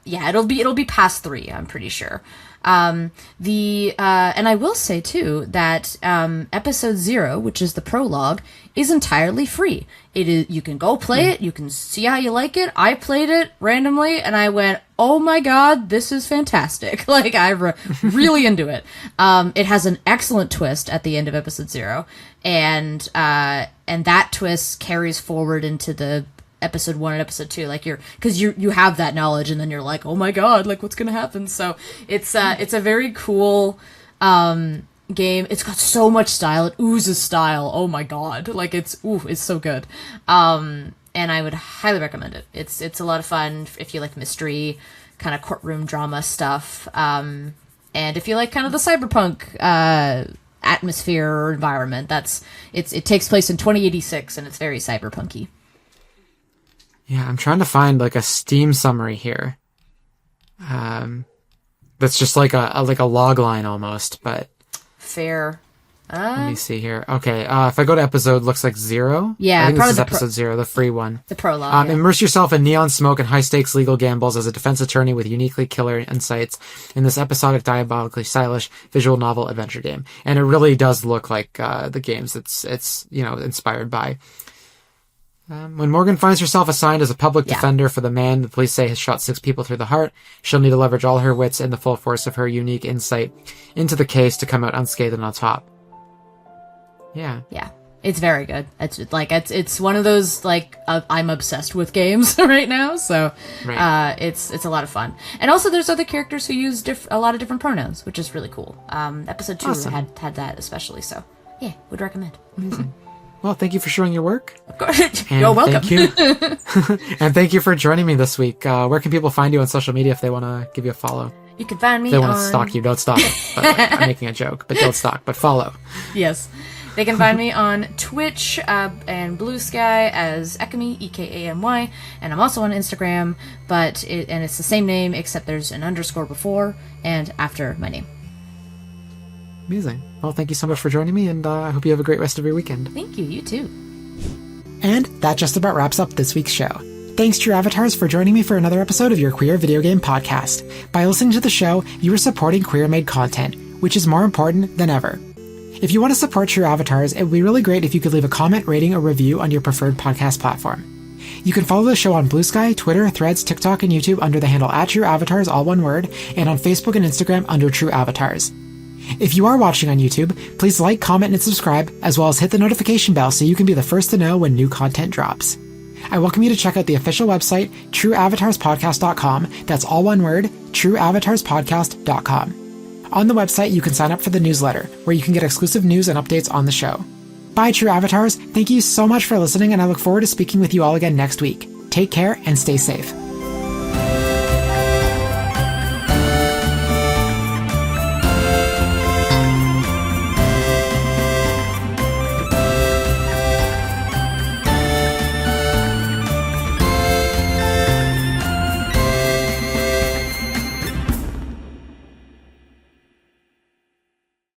yeah, it'll be past 3. I'm pretty sure. And I will say too that episode 0, which is the prologue, is entirely free. It is, you can go play it, you can see how you like it. I played it randomly and I went, oh my god, this is fantastic. Like, I'm really into it. It has an excellent twist at the end of episode 0, and that twist carries forward into the episode 1 and episode 2, like because you have that knowledge, and then you're like, oh my god, like what's gonna happen? So it's a very cool game. It's got so much style. It oozes style. Oh my god, like it's so good. And I would highly recommend it. It's a lot of fun if you like mystery, kind of courtroom drama stuff, and if you like kind of the cyberpunk atmosphere or environment. It takes place in 2086, and it's very cyberpunky. Yeah, I'm trying to find like a Steam summary here. That's just like a log line almost, but fair. Let me see here. Okay, if I go to episode, looks like 0. Yeah, I think probably this is episode 0, the free one. The prologue. Immerse yourself in neon smoke and high-stakes legal gambles as a defense attorney with uniquely killer insights in this episodic, diabolically stylish visual novel adventure game. And it really does look like the games it's inspired by. When Morgan finds herself assigned as a public defender for the man the police say has shot 6 people through the heart, she'll need to leverage all her wits and the full force of her unique insight into the case to come out unscathed and on top. Yeah. Yeah. It's very good. It's one of those, like, I'm obsessed with games right now, so right. It's a lot of fun. And also there's other characters who use a lot of different pronouns, which is really cool. Episode 2 awesome. had that especially, so yeah, would recommend. Amazing. Well, thank you for showing your work. Of course. You're welcome. Thank you. And thank you for joining me this week. Where can people find you on social media if they want to give you a follow? You can find me if they want to stalk you, don't stalk. But I'm making a joke, but don't stalk, but follow. Yes. They can find me on Twitch and Blue Sky as Ekamy, Ekamy, and I'm also on Instagram, and it's the same name except there's an underscore before and after my name. Amazing. Well, thank you so much for joining me, and I hope you have a great rest of your weekend. Thank you. You too. And that just about wraps up this week's show. Thanks to your avatars for joining me for another episode of your Queer Video Game Podcast. By listening to the show, you are supporting queer-made content, which is more important than ever. If you want to support your avatars, it would be really great if you could leave a comment, rating, or review on your preferred podcast platform. You can follow the show on Blue Sky, Twitter, Threads, TikTok, and YouTube under the handle @TrueAvatars, all one word, and on Facebook and Instagram under True Avatars. If you are watching on YouTube, please like, comment, and subscribe, as well as hit the notification bell so you can be the first to know when new content drops. I welcome you to check out the official website, trueavatarspodcast.com, that's all one word, trueavatarspodcast.com. On the website, you can sign up for the newsletter, where you can get exclusive news and updates on the show. Bye, True Avatars. Thank you so much for listening, and I look forward to speaking with you all again next week. Take care and stay safe.